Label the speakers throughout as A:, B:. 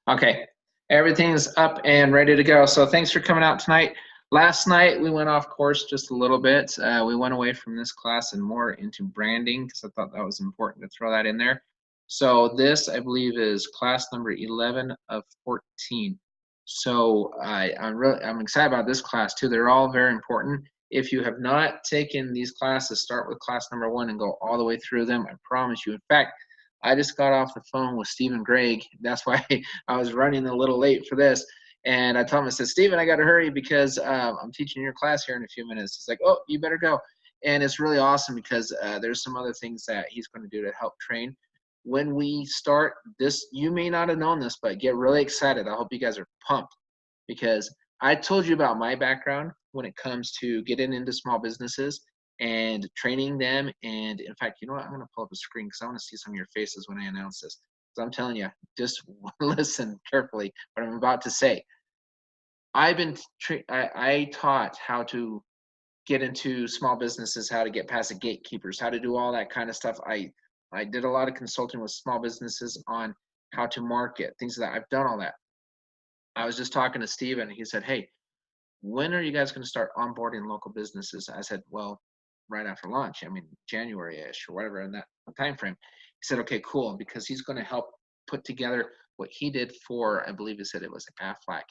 A: Okay, everything's up and ready to go. So thanks for coming out tonight. Last night we went off course just a little bit. We went away from this class and more into branding because I thought that was important to throw that in there. So this, I believe, is class number 11 of 14. So I'm excited about this class too. They're all very important. If you have not taken these classes, start with class number 1 and go all the way through them. I promise you. In fact, I just got off the phone with Stephen Gregg. That's why I was running a little late for this. And I told him, I said, Stephen, I got to hurry because I'm teaching your class here in a few minutes. He's like, oh, you better go. And it's really awesome because there's some other things that he's going to do to help train. When we start this, you may not have known this, but get really excited. I hope you guys are pumped because I told you about my background when it comes to getting into small businesses and training them. And in fact, you know what? I'm going to pull up a screen because I want to see some of your faces when I announce this. So I'm telling you, just listen carefully what I'm about to say. I taught how to get into small businesses, how to get past the gatekeepers, how to do all that kind of stuff. I did a lot of consulting with small businesses on how to market, things like that. I've done all that. I was just talking to Steve and he said, hey, when are you guys going to start onboarding local businesses? I said, well, right after launch. I mean, January-ish or whatever in that time frame. He said, okay, cool, because he's going to help put together what he did for, I believe he said it was Aflac.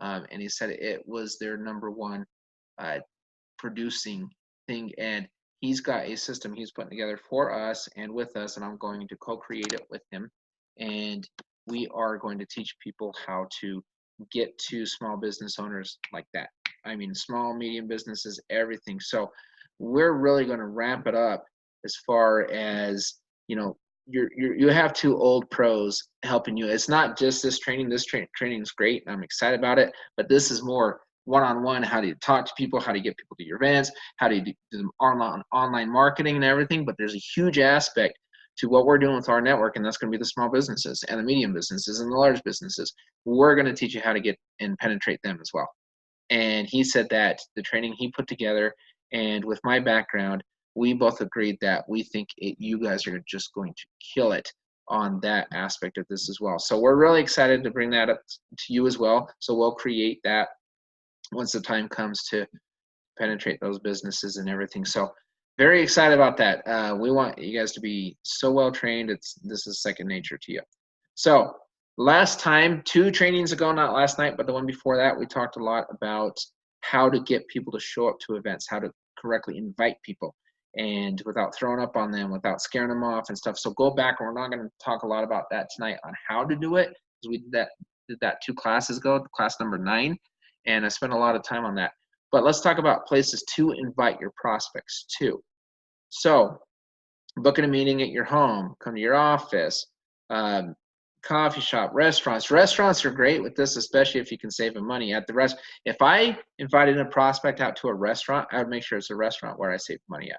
A: And he said it was their #1 producing thing. And he's got a system he's putting together for us and with us, and I'm going to co-create it with him. And we are going to teach people how to get to small business owners like that. I mean, small, medium businesses, everything. So we're really going to ramp it up as far as, you know, you have 2 old pros helping you. It's not just this training. This training is great. I'm excited about it, but this is more one-on-one. How do you talk to people? How do you get people to your events? How do you do online marketing and everything? But there's a huge aspect to what we're doing with our network, and that's going to be the small businesses and the medium businesses and the large businesses. We're going to teach you how to get and penetrate them as well. And he said that the training he put together, and with my background, we both agreed that we think you guys are just going to kill it on that aspect of this as well. So we're really excited to bring that up to you as well. So we'll create that once the time comes to penetrate those businesses and everything. So very excited about that. We want you guys to be so well trained. This is second nature to you. So last time, 2 trainings ago, not last night, but the one before that, we talked a lot about how to get people to show up to events, how to correctly invite people, and without throwing up on them, without scaring them off and stuff. So go back, and we're not going to talk a lot about that tonight on how to do it, because we did that 2 classes ago, class number 9, and I spent a lot of time on that. But let's talk about places to invite your prospects to. So booking a meeting at your home, come to your office, coffee shop, restaurants. Restaurants are great with this, especially if you can save them money at the restaurant. If I invited a prospect out to a restaurant, I would make sure it's a restaurant where I save money at.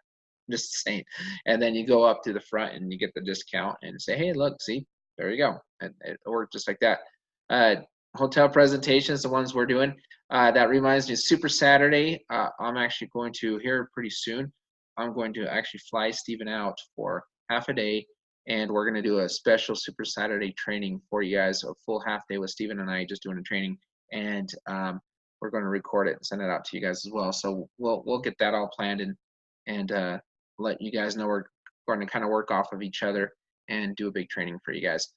A: I'm just saying. And then you go up to the front and you get the discount and say, hey, look, see, there you go. And it worked just like that. Hotel presentations, the ones we're doing. That reminds me, Super Saturday. I'm actually going to, here pretty soon, I'm going to actually fly Stephen out for half a day, and we're going to do a special Super Saturday training for you guys, a full half day with Stephen and I just doing a training, and we're going to record it and send it out to you guys as well. So we'll get that all planned and let you guys know we're going to kind of work off of each other and do a big training for you guys.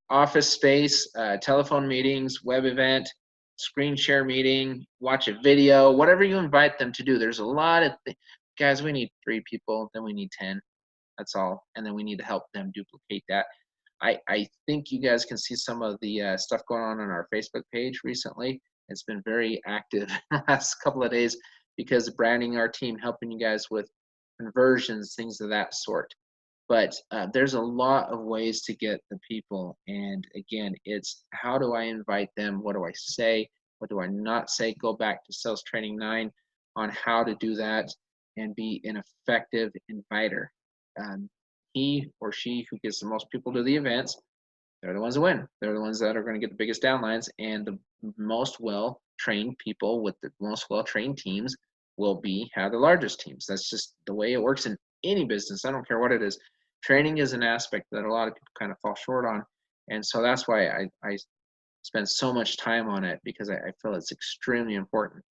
A: Office space, telephone meetings, web event, screen share meeting, watch a video, whatever you invite them to do. There's a lot of things. Guys, we need 3 people, then we need 10. That's all. And then we need to help them duplicate that. I think you guys can see some of the stuff going on our Facebook page recently. It's been very active the last couple of days because of branding our team, helping you guys with conversions, things of that sort. But there's a lot of ways to get the people. And again, it's how do I invite them? What do I say? What do I not say? Go back to Sales Training 9 on how to do that and be an effective inviter. He or she who gets the most people to the events, they're the ones that win. They're the ones that are going to get the biggest downlines, and the most well-trained people with the most well-trained teams will have the largest teams. That's just the way it works in any business. I don't care what it is. Training is an aspect that a lot of people kind of fall short on, and so that's why I spend so much time on it because I feel it's extremely important.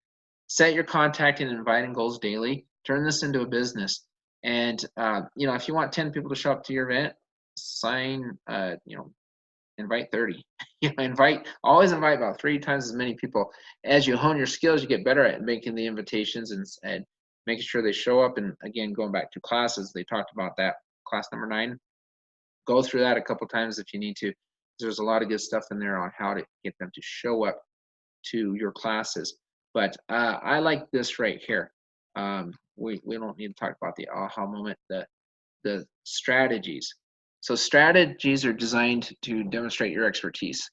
A: Set your contact and inviting goals daily. Turn this into a business. And you know, if you want 10 people to show up to your event, sign, you know, invite 30. You know, always invite about 3 times as many people. As you hone your skills, you get better at making the invitations and making sure they show up. And again, going back to classes, they talked about that, class number 9. Go through that a couple times if you need to. There's a lot of good stuff in there on how to get them to show up to your classes. But I like this right here. We don't need to talk about the aha moment, the strategies. So strategies are designed to demonstrate your expertise.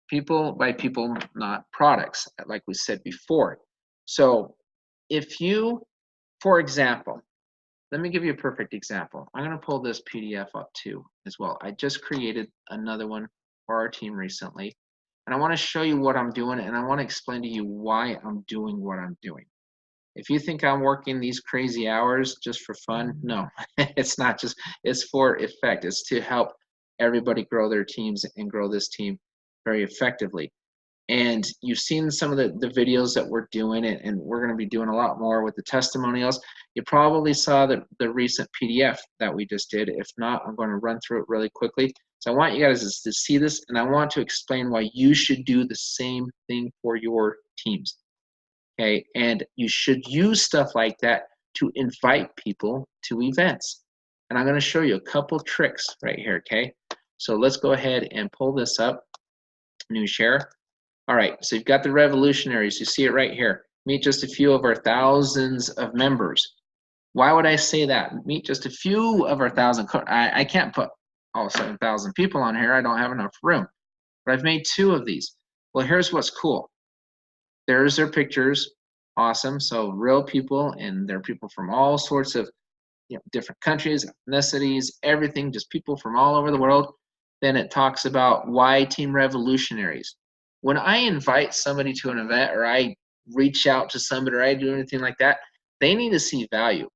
A: People by people, not products, like we said before. So if you, for example, let me give you a perfect example. I'm going to pull this PDF up too as well. I just created another one for our team recently. And I want to show you what I'm doing, and I want to explain to you why I'm doing what I'm doing. If you think I'm working these crazy hours just for fun, no, it's not. Just, it's for effect. It's to help everybody grow their teams and grow this team very effectively. And you've seen some of the videos that we're doing, and we're going to be doing a lot more with the testimonials. You probably saw the recent PDF that we just did. If not, I'm going to run through it really quickly. So I want you guys to see this, and I want to explain why you should do the same thing for your teams. Okay, and you should use stuff like that to invite people to events. And I'm going to show you a couple tricks right here, okay? So let's go ahead and pull this up, new share. All right, so you've got the Revvolutionaries. You see it right here. Meet just a few of our thousands of members. Why would I say that? Meet just a few of our thousand. I can't put all 7,000 people on here. I don't have enough room. But I've made 2 of these. Well, here's what's cool. There's their pictures. Awesome. So real people, and they're people from all sorts of, you know, different countries, ethnicities, everything, just people from all over the world. Then it talks about why Team Revvolutionaries. When I invite somebody to an event, or I reach out to somebody, or I do anything like that, they need to see value.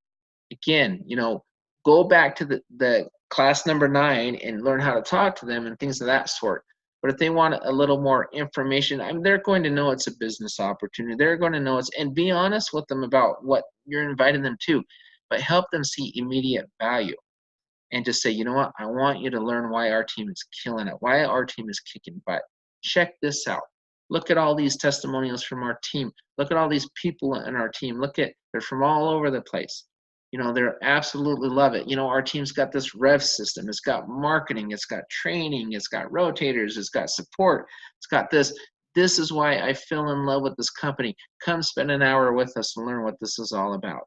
A: Again, you know, go back to the class number 9 and learn how to talk to them and things of that sort. But if they want a little more information, I mean, they're going to know it's a business opportunity. They're going to know it's, and be honest with them about what you're inviting them to, but help them see immediate value. And just say, you know what, I want you to learn why our team is killing it, why our team is kicking butt. Check this out. Look at all these testimonials from our team. Look at all these people in our team. Look at, they're from all over the place. You know, they're absolutely love it. You know, our team's got this rev system. It's got marketing. It's got training. It's got rotators. It's got support. It's got this. This is why I fell in love with this company. Come spend an hour with us and learn what this is all about.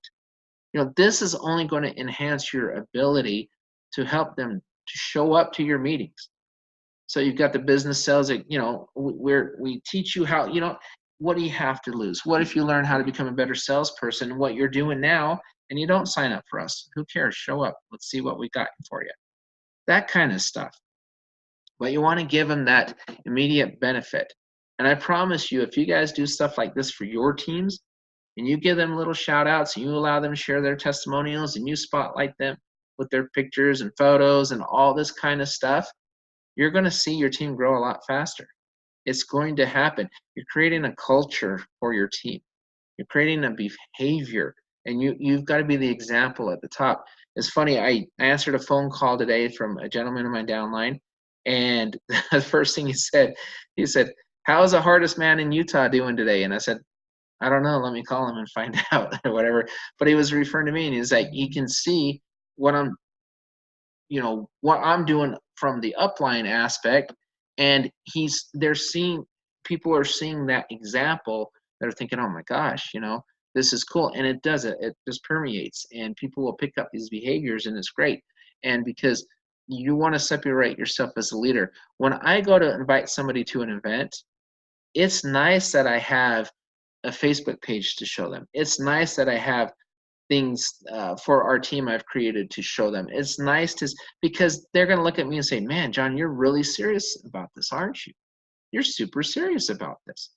A: You know, this is only going to enhance your ability to help them to show up to your meetings. So you've got the business sales that, you know, we teach you how, you know, what do you have to lose? What if you learn how to become a better salesperson, what you're doing now, and you don't sign up for us? Who cares? Show up. Let's see what we got for you. That kind of stuff. But you want to give them that immediate benefit. And I promise you, if you guys do stuff like this for your teams, and you give them little shout outs, and you allow them to share their testimonials, and you spotlight them with their pictures and photos and all this kind of stuff, you're going to see your team grow a lot faster. It's going to happen. You're creating a culture for your team. You're creating a behavior, and you've got to be the example at the top. It's funny, I answered a phone call today from a gentleman in my downline, and the first thing he said, how's the hardest man in Utah doing today? And I said, I don't know, let me call him and find out, or whatever. But he was referring to me, and he's like, you can see what I'm doing from the upline aspect, and people are seeing that example. They're thinking, oh my gosh, you know, this is cool. And it does it just permeates, and people will pick up these behaviors, and it's great. And because you want to separate yourself as a leader. When I go to invite somebody to an event, it's nice that I have a Facebook page to show them. It's nice that I have things for our team I've created to show them. It's nice because they're going to look at me and say, man, John, you're really serious about this, aren't you? You're super serious about this.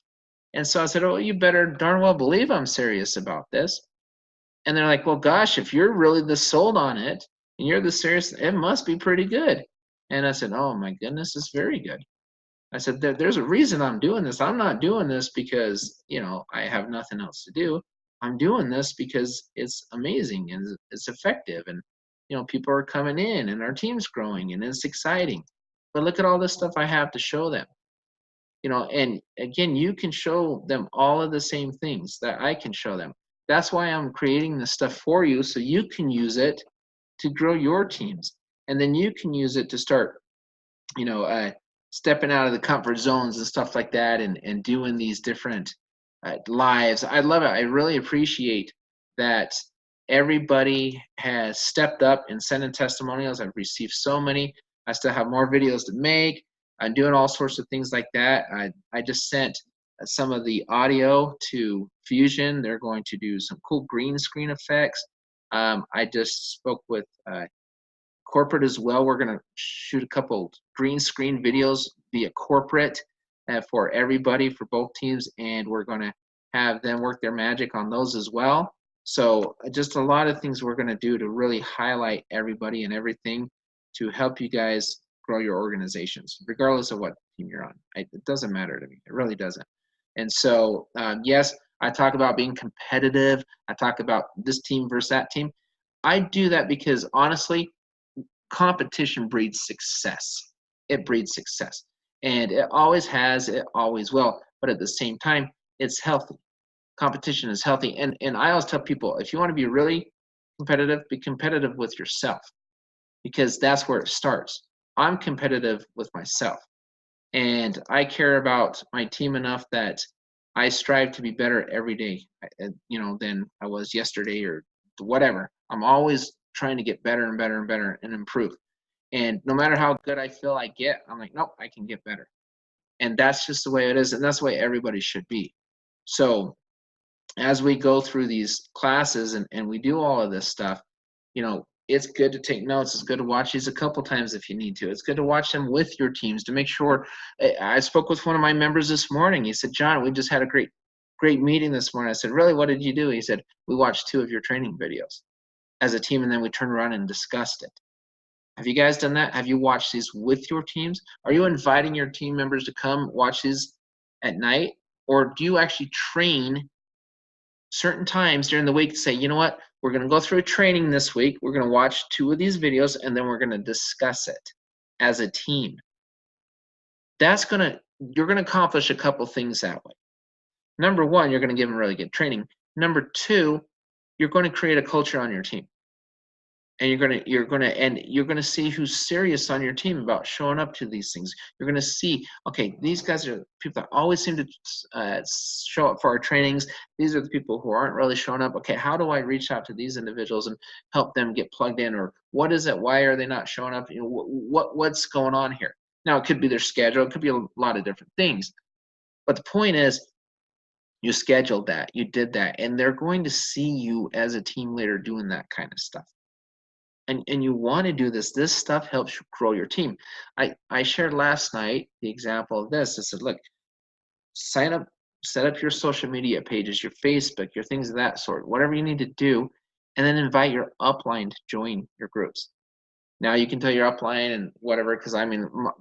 A: And so I said, oh, you better darn well believe I'm serious about this. And they're like, well, gosh, if you're really this sold on it and you're this serious, it must be pretty good. And I said, oh my goodness, it's very good. I said, there's a reason I'm doing this. I'm not doing this because, I have nothing else to do. I'm doing this because it's amazing and it's effective. And, people are coming in and our team's growing and it's exciting. But look at all this stuff I have to show them. And again, you can show them all of the same things that I can show them. That's why I'm creating this stuff for you so you can use it to grow your teams. And then you can use it to start, stepping out of the comfort zones and stuff like that and doing these different lives. I love it. I really appreciate that everybody has stepped up and sent in testimonials. I've received so many. I still have more videos to make. I'm doing all sorts of things like that. I just sent some of the audio to Fusion. They're going to do some cool green screen effects. I just spoke with corporate as well. We're going to shoot a couple green screen videos via corporate for everybody, for both teams, and we're going to have them work their magic on those as well. So just a lot of things we're going to do to really highlight everybody and everything to help you guys grow your organizations, regardless of what team you're on. It doesn't matter to me. It really doesn't. And so, yes, I talk about being competitive. I talk about this team versus that team. I do that because, honestly, competition breeds success. It breeds success. And it always has, it always will. But at the same time, it's healthy. Competition is healthy. And I always tell people, if you want to be really competitive, be competitive with yourself, because that's where it starts. I'm competitive with myself, and I care about my team enough that I strive to be better every day, than I was yesterday or whatever. I'm always trying to get better and better and better and improve. And no matter how good I feel I get, I'm like, nope, I can get better. And that's just the way it is, and that's the way everybody should be. So as we go through these classes and we do all of this stuff, it's good to take notes. It's good to watch these a couple times if you need to. It's good to watch them with your teams to make sure. I spoke with one of my members this morning. He said, John, we just had a great meeting this morning. I said, really, what did you do? He said, we watched 2 of your training videos as a team, and then we turned around and discussed it. Have you guys done that? Have you watched these with your teams? Are you inviting your team members to come watch these at night? Or do you actually train certain times during the week to say, you know what, we're going to go through a training this week. We're going to watch 2 of these videos, and then we're going to discuss it as a team. You're going to accomplish a couple things that way. Number 1, you're going to give them really good training. Number 2, you're going to create a culture on your team. And you're going to see who's serious on your team about showing up to these things. You're going to see, okay, these guys are people that always seem to show up for our trainings. These are the people who aren't really showing up. Okay, how do I reach out to these individuals and help them get plugged in? Or what is it? Why are they not showing up? What's going on here? Now, it could be their schedule. It could be a lot of different things. But the point is, you scheduled that, you did that, and they're going to see you as a team leader doing that kind of stuff. And you want to do this. This stuff helps you grow your team. I shared last night the example of this. I said, look, sign up, set up your social media pages, your Facebook, your things of that sort, whatever you need to do, and then invite your upline to join your groups. Now you can tell your upline and whatever, because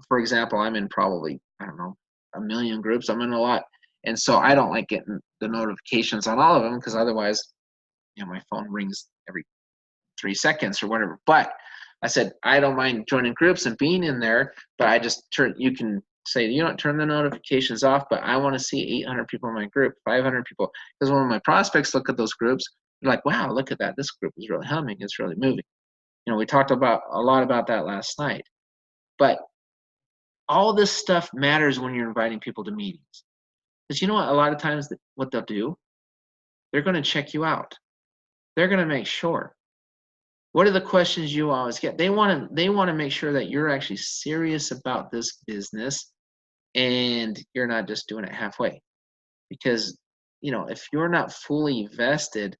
A: for example, I'm in probably, I don't know, 1 million groups. I'm in a lot. And so I don't like getting the notifications on all of them, because otherwise, my phone rings every 3 seconds or whatever. But I said, I don't mind joining groups and being in there, but you can say, turn the notifications off, but I want to see 800 people in my group, 500 people. Because when my prospects look at those groups, they're like, wow, look at that. This group is really humming. It's really moving. We talked about a lot about that last night. But all this stuff matters when you're inviting people to meetings. Because you know what? A lot of times what they'll do, they're going to check you out. They're going to make sure. What are the questions you always get? They want to make sure that you're actually serious about this business and you're not just doing it halfway. Because, if you're not fully vested,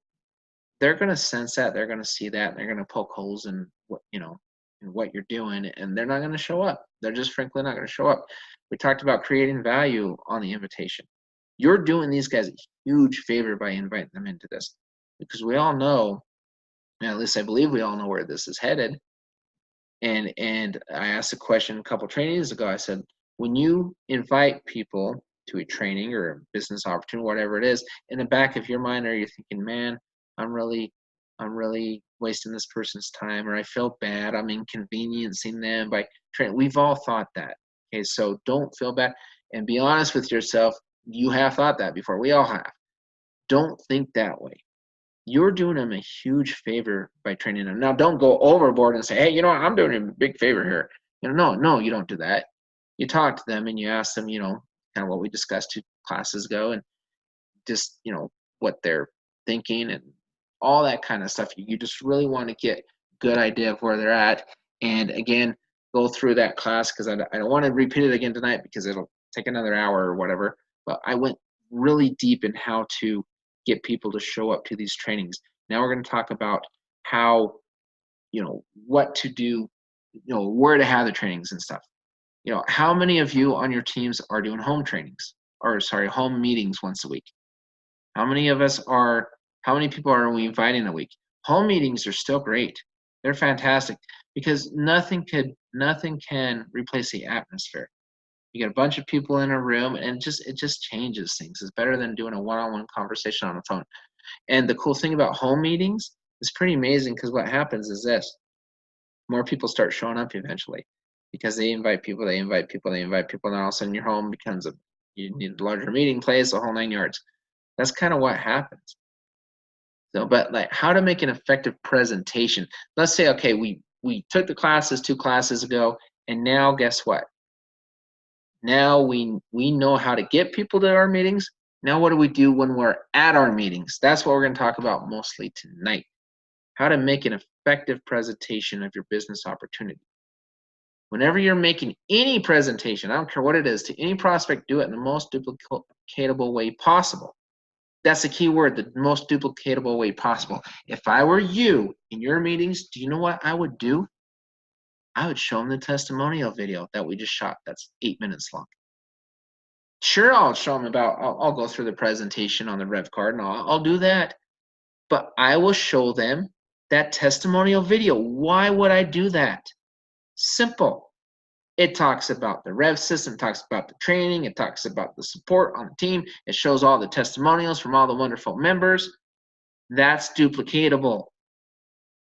A: they're going to sense that, they're going to see that, and they're going to poke holes in what you're doing, and they're not going to show up. They're just frankly not going to show up. We talked about creating value on the invitation. You're doing these guys a huge favor by inviting them into this, because we all know, at least I believe we all know where this is headed. And I asked a question a couple trainings ago. I said, when you invite people to a training or a business opportunity, whatever it is, in the back of your mind, are you thinking, man, I'm really wasting this person's time, or I feel bad, I'm inconveniencing them by training. We've all thought that. Okay, so don't feel bad and be honest with yourself. You have thought that before. We all have. Don't think that way. You're doing them a huge favor by training them. Now, don't go overboard and say, hey, you know what, I'm doing him a big favor here. No, you don't do that. You talk to them and you ask them, kind of what we discussed 2 classes ago, and just, what they're thinking and all that kind of stuff. You just really want to get a good idea of where they're at. And again, go through that class, because I don't want to repeat it again tonight because it'll take another hour or whatever. But I went really deep in how to get people to show up to these trainings. Now we're going to talk about how, what to do, where to have the trainings and stuff. How many of you on your teams are doing home trainings, or sorry, home meetings once a week? How many people are we inviting a week? Home meetings are still great. They're fantastic because nothing can replace the atmosphere. You get a bunch of people in a room and it just changes things. It's better than doing a one-on-one conversation on the phone. And the cool thing about home meetings is pretty amazing, because what happens is this: more people start showing up eventually, because they invite people, and all of a sudden your home becomes you need a larger meeting place, the whole 9 yards. That's kind of what happens. So, but like, how to make an effective presentation. Let's say, okay, we took the classes 2 classes ago, and now guess what? Now we know how to get people to our meetings. Now what do we do when we're at our meetings? That's what we're going to talk about mostly tonight. How to make an effective presentation of your business opportunity. Whenever you're making any presentation, I don't care what it is, to any prospect, do it in the most duplicatable way possible. That's the key word, the most duplicatable way possible. If I were you in your meetings, do you know what I would do? I would show them the testimonial video that we just shot. That's 8 minutes long. Sure, I'll show them I'll go through the presentation on the revvcard, and I'll do that. But I will show them that testimonial video. Why would I do that? Simple. It talks about the Rev system, it talks about the training, it talks about the support on the team, it shows all the testimonials from all the wonderful members. That's duplicatable.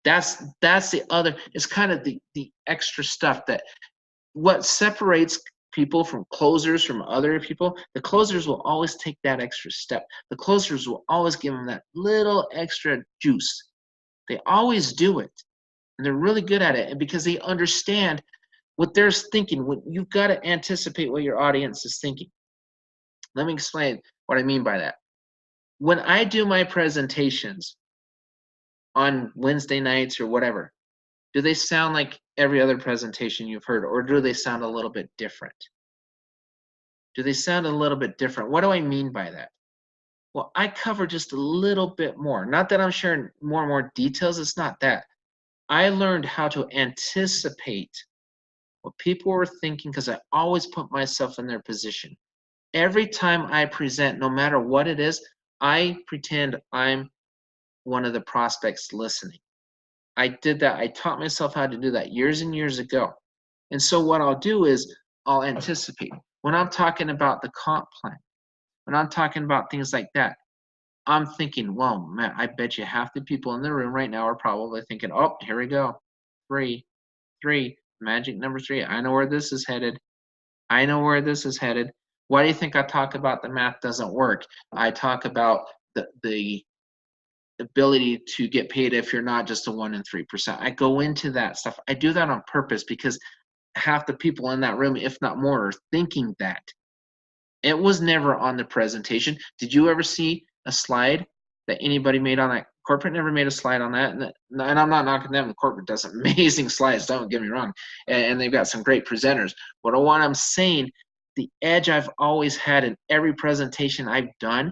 A: That's the other, it's kind of the extra stuff that what separates people from closers from other people. The closers will always take that extra step. The closers will always give them that little extra juice. They always do it, and they're really good at it, because they understand what they're thinking. You've got to anticipate what your audience is thinking. Let me explain what I mean by that. When I do my presentations on Wednesday nights or whatever, do they sound like every other presentation you've heard, or do they sound a little bit different? Do they sound a little bit different? What do I mean by that? Well, I cover just a little bit more. Not that I'm sharing more and more details. It's not that. I learned how to anticipate what people were thinking, because I always put myself in their position. Every time I present, no matter what it is, I pretend I'm one of the prospects listening. I did that. I taught myself how to do that years and years ago. And so what I'll do is I'll anticipate. When I'm talking about the comp plan, when I'm talking about things like that, I'm thinking, well, man, I bet you half the people in the room right now are probably thinking, oh, here we go. Three, magic number 3. I know where this is headed. I know where this is headed. Why do you think I talk about the math doesn't work? I talk about the ability to get paid if you're not just a 1 in 3%. I go into that stuff. I do that on purpose, because half the people in that room, if not more, are thinking that. It was never on the presentation. Did you ever see a slide that anybody made on that? Corporate never made a slide on that. And I'm not knocking them. Corporate does amazing slides, don't get me wrong. And they've got some great presenters. But what I'm saying, the edge I've always had in every presentation I've done,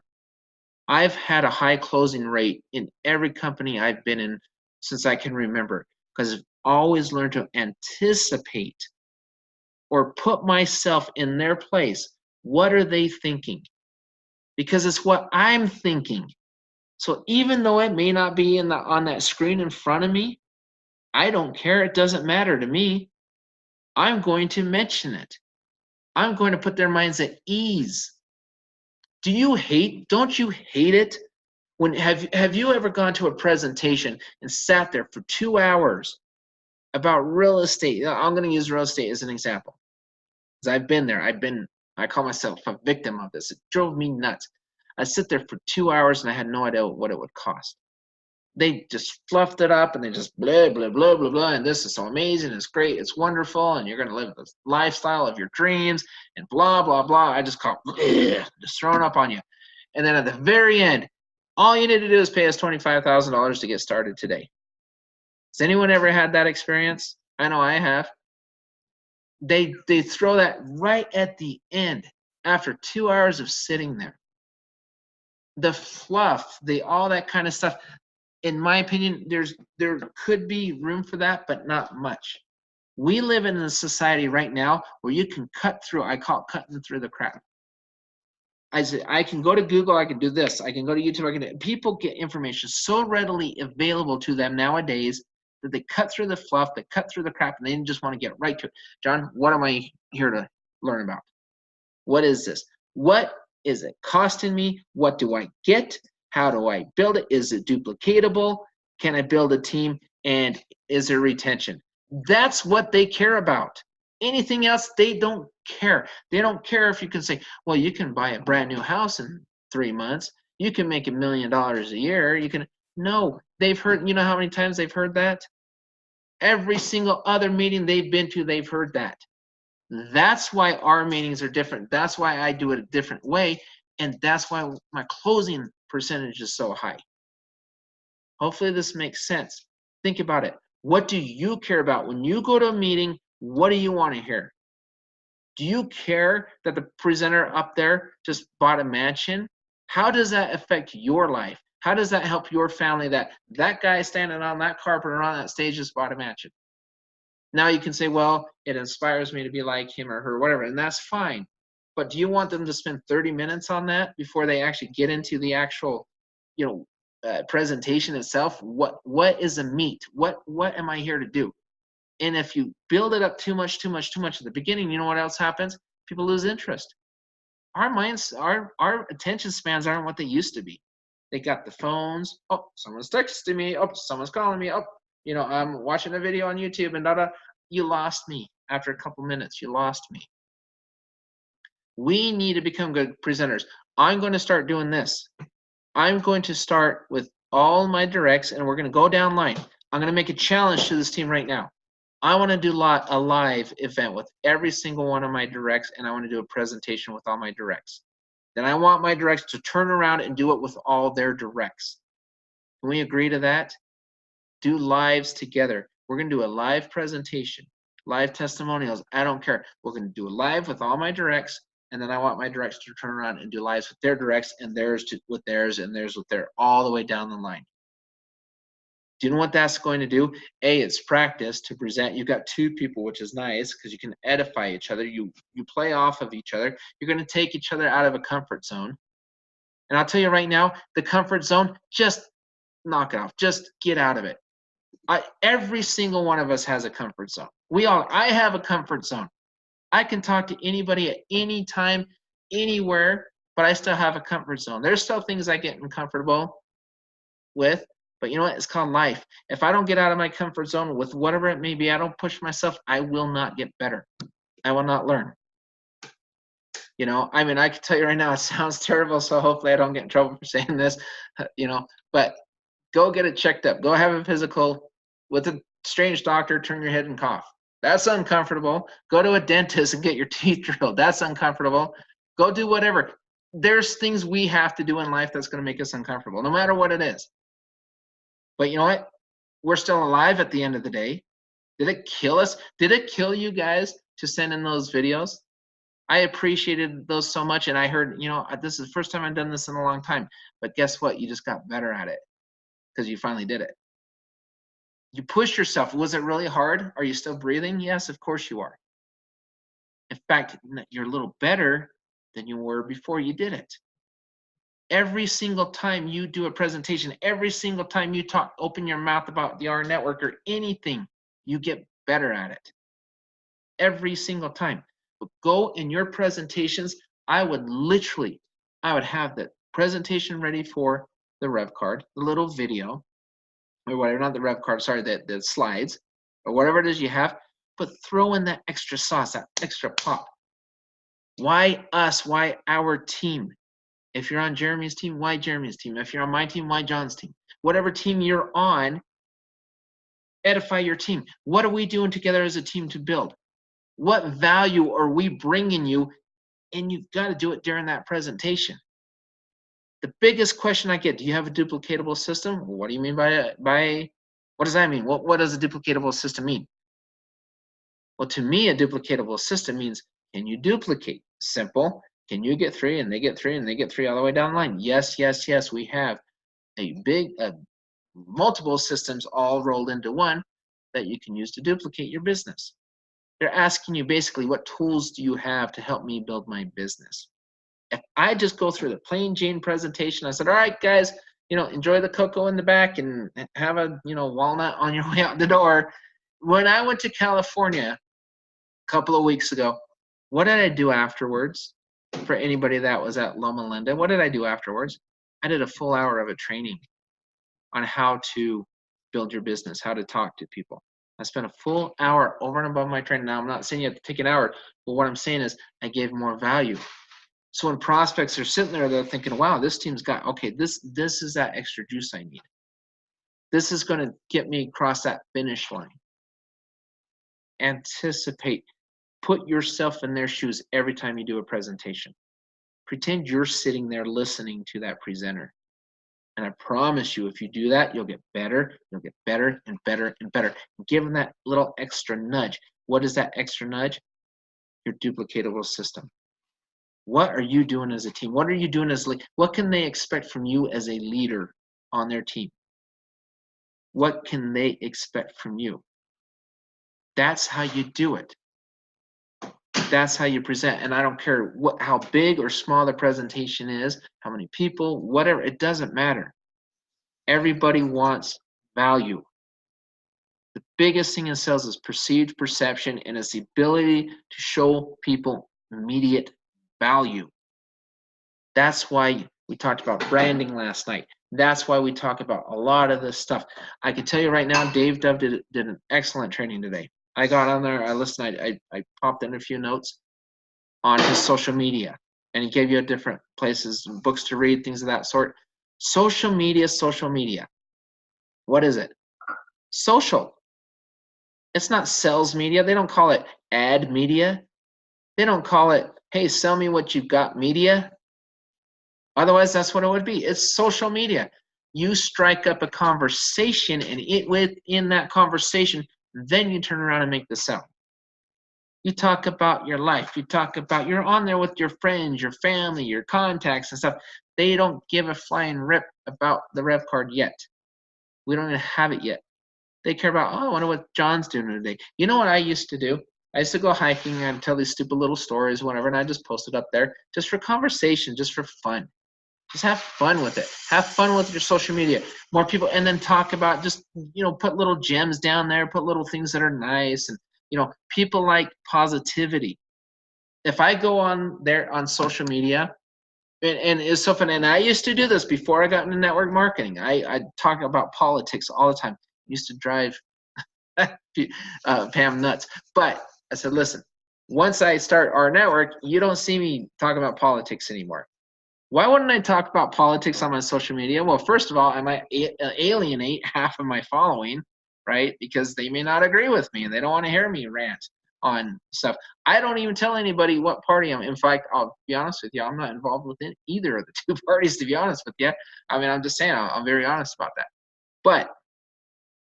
A: I've had a high closing rate in every company I've been in since I can remember, because I've always learned to anticipate or put myself in their place. What are they thinking? Because it's what I'm thinking. So even though it may not be on that screen in front of me, I don't care. It doesn't matter to me. I'm going to mention it. I'm going to put their minds at ease. Don't you hate it? When have you ever gone to a presentation and sat there for 2 hours about real estate? I'm going to use real estate as an example, because I've been there. I call myself a victim of this. It drove me nuts. I sit there for 2 hours and I had no idea what it would cost. They just fluffed it up and they just blah, blah, blah, blah, blah. And this is so amazing. It's great. It's wonderful. And you're going to live the lifestyle of your dreams and blah, blah, blah. I just call just throwing up on you. And then at the very end, all you need to do is pay us $25,000 to get started today. Has anyone ever had that experience? I know I have. They throw that right at the end after 2 hours of sitting there. The fluff, all that kind of stuff. In my opinion, there could be room for that, but not much. We live in a society right now where you can cut through. I call it cutting through the crap. I can go to Google, I can do this, I can go to YouTube, people get information so readily available to them nowadays that they cut through the fluff, they cut through the crap, and they just want to get right to it. John, what am I here to learn about? What is this? What is it costing me? What do I get? How do I build it? Is it duplicatable? Can I build a team? And is there retention? That's what they care about. Anything else, they don't care. They don't care if you can say, well, you can buy a brand new house in 3 months. You can make $1 million a year. You can. No, they've heard, you know how many times they've heard that? Every single other meeting they've been to, they've heard that. That's why our meetings are different. That's why I do it a different way. And that's why my closing percentage is so high. Hopefully this makes sense. Think about it. What do you care about? When you go to a meeting, what do you want to hear? Do you care that the presenter up there just bought a mansion? How does that affect your life? How does that help your family that guy standing on that carpet or on that stage just bought a mansion? Now you can say, well, it inspires me to be like him or her, whatever, and that's fine. But do you want them to spend 30 minutes on that before they actually get into the actual, presentation itself? What is the meat? What am I here to do? And if you build it up too much at the beginning, you know what else happens? People lose interest. Our minds, our attention spans aren't what they used to be. They got the phones. Oh, someone's texting me. Oh, someone's calling me. Oh, I'm watching a video on YouTube and da-da. You lost me after a couple minutes. You lost me. We need to become good presenters. I'm going to start doing this. I'm going to start with all my directs, and we're going to go down line. I'm going to make a challenge to this team right now. I want to do a live event with every single one of my directs, and I want to do a presentation with all my directs. Then I want my directs to turn around and do it with all their directs. Can we agree to that? Do lives together. We're going to do a live presentation, live testimonials. I don't care. We're going to do a live with all my directs, and then I want my directs to turn around and do lives with their directs, and theirs with theirs, and theirs with theirs, all the way down the line. Do you know what that's going to do? It's practice to present. You've got two people, which is nice because you can edify each other. You play off of each other. You're going to take each other out of a comfort zone. And I'll tell you right now, the comfort zone, just knock it off. Just get out of it. Every single one of us has a comfort zone. I have a comfort zone. I can talk to anybody at any time, anywhere, but I still have a comfort zone. There's still things I get uncomfortable with. But you know what? It's called life. If I don't get out of my comfort zone with whatever it may be, I don't push myself, I will not get better. I will not learn. I can tell you right now, it sounds terrible, so hopefully I don't get in trouble for saying this, but go get it checked up. Go have a physical with a strange doctor, turn your head and cough. That's uncomfortable. Go to a dentist and get your teeth drilled. That's uncomfortable. Go do whatever. There's things we have to do in life that's going to make us uncomfortable, no matter what it is. But you know what? We're still alive at the end of the day. Did it kill us? Did it kill you guys to send in those videos? I appreciated those so much, and I heard, this is the first time I've done this in a long time. But guess what? You just got better at it because you finally did it. You pushed yourself. Was it really hard? Are you still breathing? Yes, of course you are. In fact, you're a little better than you were before you did it. Every single time you do a presentation, every single time you open your mouth about the rNetwork or anything, you get better at it. Every single time. But go in your presentations. I would have the presentation ready for the revvcard, the little video, or whatever, not the revvcard, sorry, the slides, or whatever it is you have, but throw in that extra sauce, that extra pop. Why us? Why our team? If you're on Jeremy's team, why Jeremy's team? If you're on my team, why John's team? Whatever team you're on, edify your team. What are we doing together as a team to build? What value are we bringing you? And you've got to do it during that presentation. The biggest question I get, do you have a duplicatable system? Well, what do you mean by what does that mean? What does a duplicatable system mean? Well, to me, a duplicatable system means, can you duplicate? Simple. Can you get 3 and they get 3 and they get 3 all the way down the line? Yes, yes, yes. We have a big, multiple systems all rolled into one that you can use to duplicate your business. They're asking you basically, what tools do you have to help me build my business? If I just go through the plain Jane presentation, I said, all right, guys, enjoy the cocoa in the back and have a, walnut on your way out the door. When I went to California a couple of weeks ago, what did I do afterwards? For anybody that was at Loma Linda, what did I do afterwards? I did a full hour of a training on how to build your business, how to talk to people. I spent a full hour over and above my training. Now, I'm not saying you have to take an hour, but what I'm saying is I gave more value. So when prospects are sitting there, they're thinking, wow, this team's got, okay, this is that extra juice I need. This is going to get me across that finish line. Anticipate. Put yourself in their shoes every time you do a presentation. Pretend you're sitting there listening to that presenter. And I promise you, if you do that, you'll get better. You'll get better and better and better. Give them that little extra nudge. What is that extra nudge? Your duplicatable system. What are you doing as a team? What are you doing what can they expect from you as a leader on their team? What can they expect from you? That's how you do it. That's how you present. And I don't care how big or small the presentation is, how many people, whatever, it doesn't matter. Everybody wants value. The biggest thing in sales is perceived perception, and it's the ability to show people immediate value. That's why we talked about branding last night. That's why we talk about a lot of this stuff. I can tell you right now, Dave Dove did an excellent training today. I got on there, I listened, I popped in a few notes on his social media, and he gave you different places, books to read, things of that sort. Social media. What is it? Social. It's not sales media. They don't call it ad media. They don't call it, hey, sell me what you've got media. Otherwise, that's what it would be. It's social media. You strike up a conversation, and within that conversation, then you turn around and make the sell. You talk about your life. You talk about, you're on there with your friends, your family, your contacts and stuff. They don't give a flying rip about the revvcard yet. We don't even have it yet. They care about, I wonder what John's doing today. You know what I used to do? I used to go hiking and tell these stupid little stories, whatever, and I just post it up there just for conversation, just for fun. Just have fun with it. Have fun with your social media. More people, and then talk about just, put little gems down there, put little things that are nice. And, people like positivity. If I go on there on social media, and it's so fun, and I used to do this before I got into network marketing. I talk about politics all the time. Used to drive Pam nuts. But I said, listen, once I start our network, you don't see me talking about politics anymore. Why wouldn't I talk about politics on my social media? Well, first of all, I might alienate half of my following, right? Because they may not agree with me and they don't want to hear me rant on stuff. I don't even tell anybody what party I'm in. In fact, I'll be honest with you, I'm not involved with either of the two parties, to be honest with you. I mean, I'm just saying, I'm very honest about that. But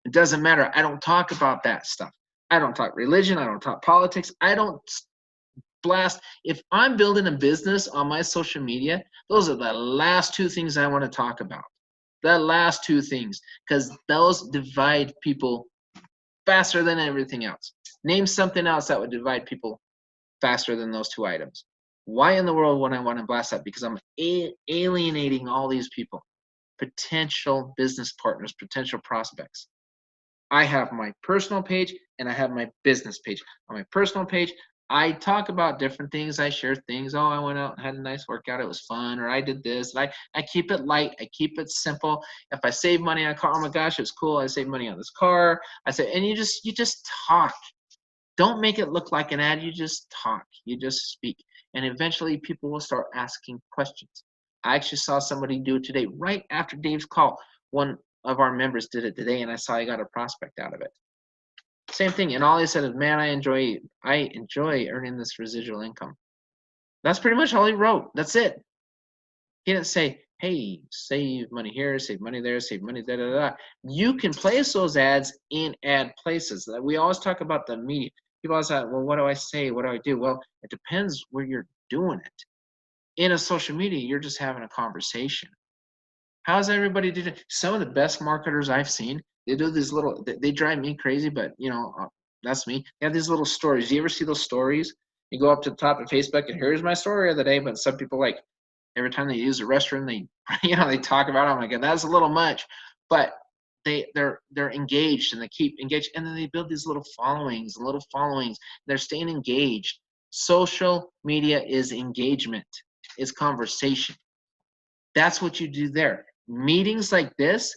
A: it doesn't matter. I don't talk about that stuff. I don't talk religion. I don't talk politics. I don't blast. If I'm building a business on my social media, those are the last two things I want to talk about. The last two things, because those divide people faster than everything else. Name something else that would divide people faster than those two items. Why in the world would I want to blast that? Because I'm alienating all these people, potential business partners, potential prospects. I have my personal page and I have my business page. On my personal page, I talk about different things. I share things. Oh, I went out and had a nice workout. It was fun. Or I did this. And I keep it light. I keep it simple. If I save money on a car, oh my gosh, it's cool. I saved money on this car. I say, and you just talk. Don't make it look like an ad. You just talk. You just speak. And eventually people will start asking questions. I actually saw somebody do it today, right after Dave's call. One of our members did it today, and I saw he got a prospect out of it. Same thing. And all he said is, man, I enjoy earning this residual income. That's pretty much all he wrote. That's it. He didn't say, hey, save money here, save money there, save money da da da. You can place those ads in ad places. We always talk about the media. People always say, well, what do I say? What do I do? Well, it depends where you're doing it. In a social media, you're just having a conversation. How's everybody doing? Some of the best marketers I've seen, they do these little, they drive me crazy, but you know, that's me. They have these little stories. Do you ever see those stories? You go up to the top of Facebook and here's my story of the day, but some people like, every time they use the restroom, they, they talk about it. I'm like, that's a little much, but they're engaged and they keep engaged, and then they build these little followings. They're staying engaged. Social media is engagement, is conversation. That's what you do there. Meetings like this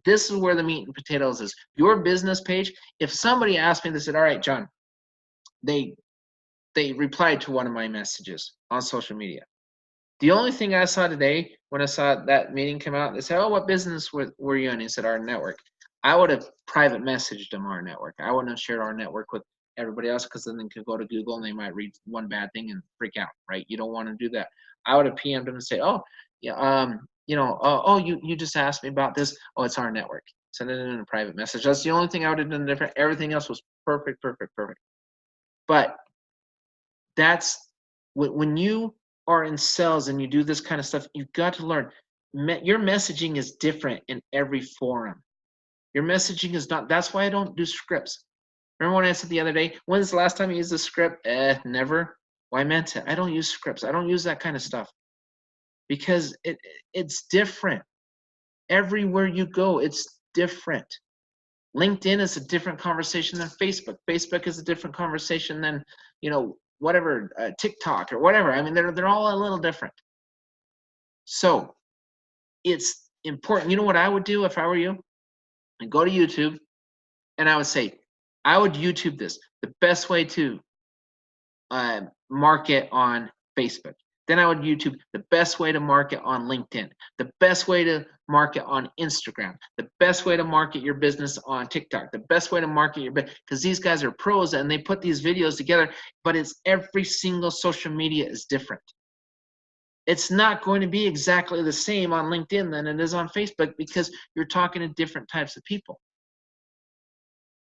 A: is where the meat and potatoes is. Your business page. If somebody asked me, they said, all right, John, they replied to one of my messages on social media. The only thing I saw today when I saw that meeting come out, they said, oh, what business were you in? He said, rNetwork. I would have private messaged them rNetwork. I wouldn't have shared rNetwork with everybody else, because then they could go to Google and they might read one bad thing and freak out, right? You don't want to do that. I would have PM'd them and say, oh, yeah, you just asked me about this. Oh, it's rNetwork. Send it in a private message. That's the only thing I would have done different. Everything else was perfect. But that's when you are in sales and you do this kind of stuff, you've got to learn. Your messaging is different in every forum. Your messaging is not. That's why I don't do scripts. Remember when I said the other day, when's the last time you used a script? Never. Well, I meant it. I don't use scripts. I don't use that kind of stuff because it's different. Everywhere you go, it's different. LinkedIn is a different conversation than Facebook. Facebook is a different conversation than, whatever, TikTok or whatever. I mean, they're all a little different. So it's important. You know what I would do if I were you? I'd go to YouTube and I would say, I would YouTube this. The best way to market on Facebook. Then I would YouTube the best way to market on LinkedIn, the best way to market on Instagram, the best way to market your business on TikTok, the best way to market your business, because these guys are pros and they put these videos together, but it's every single social media is different. It's not going to be exactly the same on LinkedIn than it is on Facebook, because you're talking to different types of people.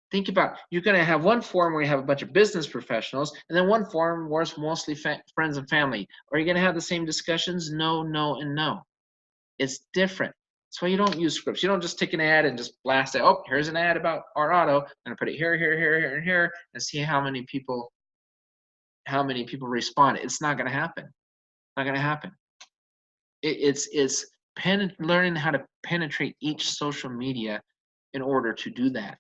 A: Think about, you're going to have one forum where you have a bunch of business professionals, and then one forum where it's mostly friends and family. Are you going to have the same discussions? No, no, and no. It's different. That's why you don't use scripts. You don't just take an ad and just blast it. Oh, here's an ad about our auto. I'm going to put it here, here, here, here, and here, and see how many people respond. It's not going to happen. Not going to happen. It's learning how to penetrate each social media in order to do that.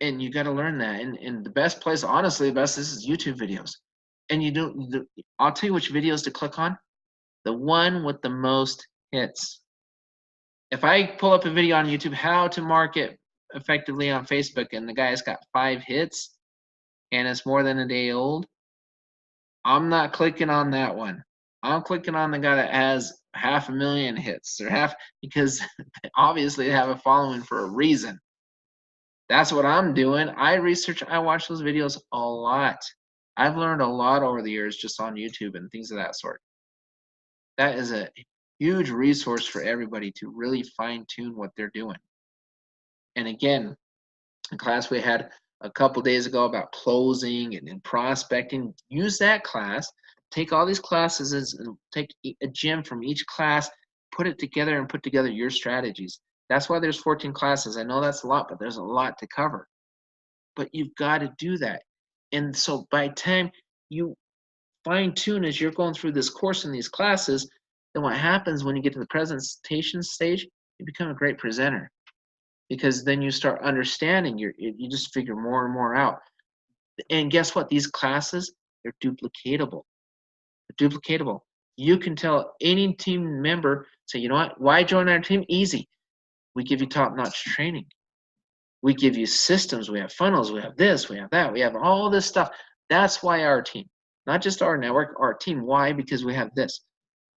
A: And you got to learn that. And the best place, honestly, the best is YouTube videos. And I'll tell you which videos to click on. The one with the most hits. If I pull up a video on YouTube, how to market effectively on Facebook, and the guy's got 5 hits, and it's more than a day old, I'm not clicking on that one. I'm clicking on the guy that has 500,000 hits, because obviously they have a following for a reason. That's what I'm doing. I watch those videos a lot. I've learned a lot over the years just on YouTube and things of that sort. That is a huge resource for everybody to really fine-tune what they're doing. And again, a class we had a couple days ago about closing and prospecting, use that class, take all these classes and take a gem from each class, put it together and put together your strategies. That's why there's 14 classes. I know that's a lot, but there's a lot to cover. But you've got to do that. And so by the time you fine-tune as you're going through this course in these classes, then what happens when you get to the presentation stage, you become a great presenter. Because then you start understanding, you just figure more and more out. And guess what? These classes, they're duplicatable. They're duplicatable. You can tell any team member, say, you know what? Why join our team? Easy. We give you top-notch training. We give you systems. We have funnels. We have this. We have that. We have all this stuff. That's why our team, not just our network, our team. Why? Because we have this.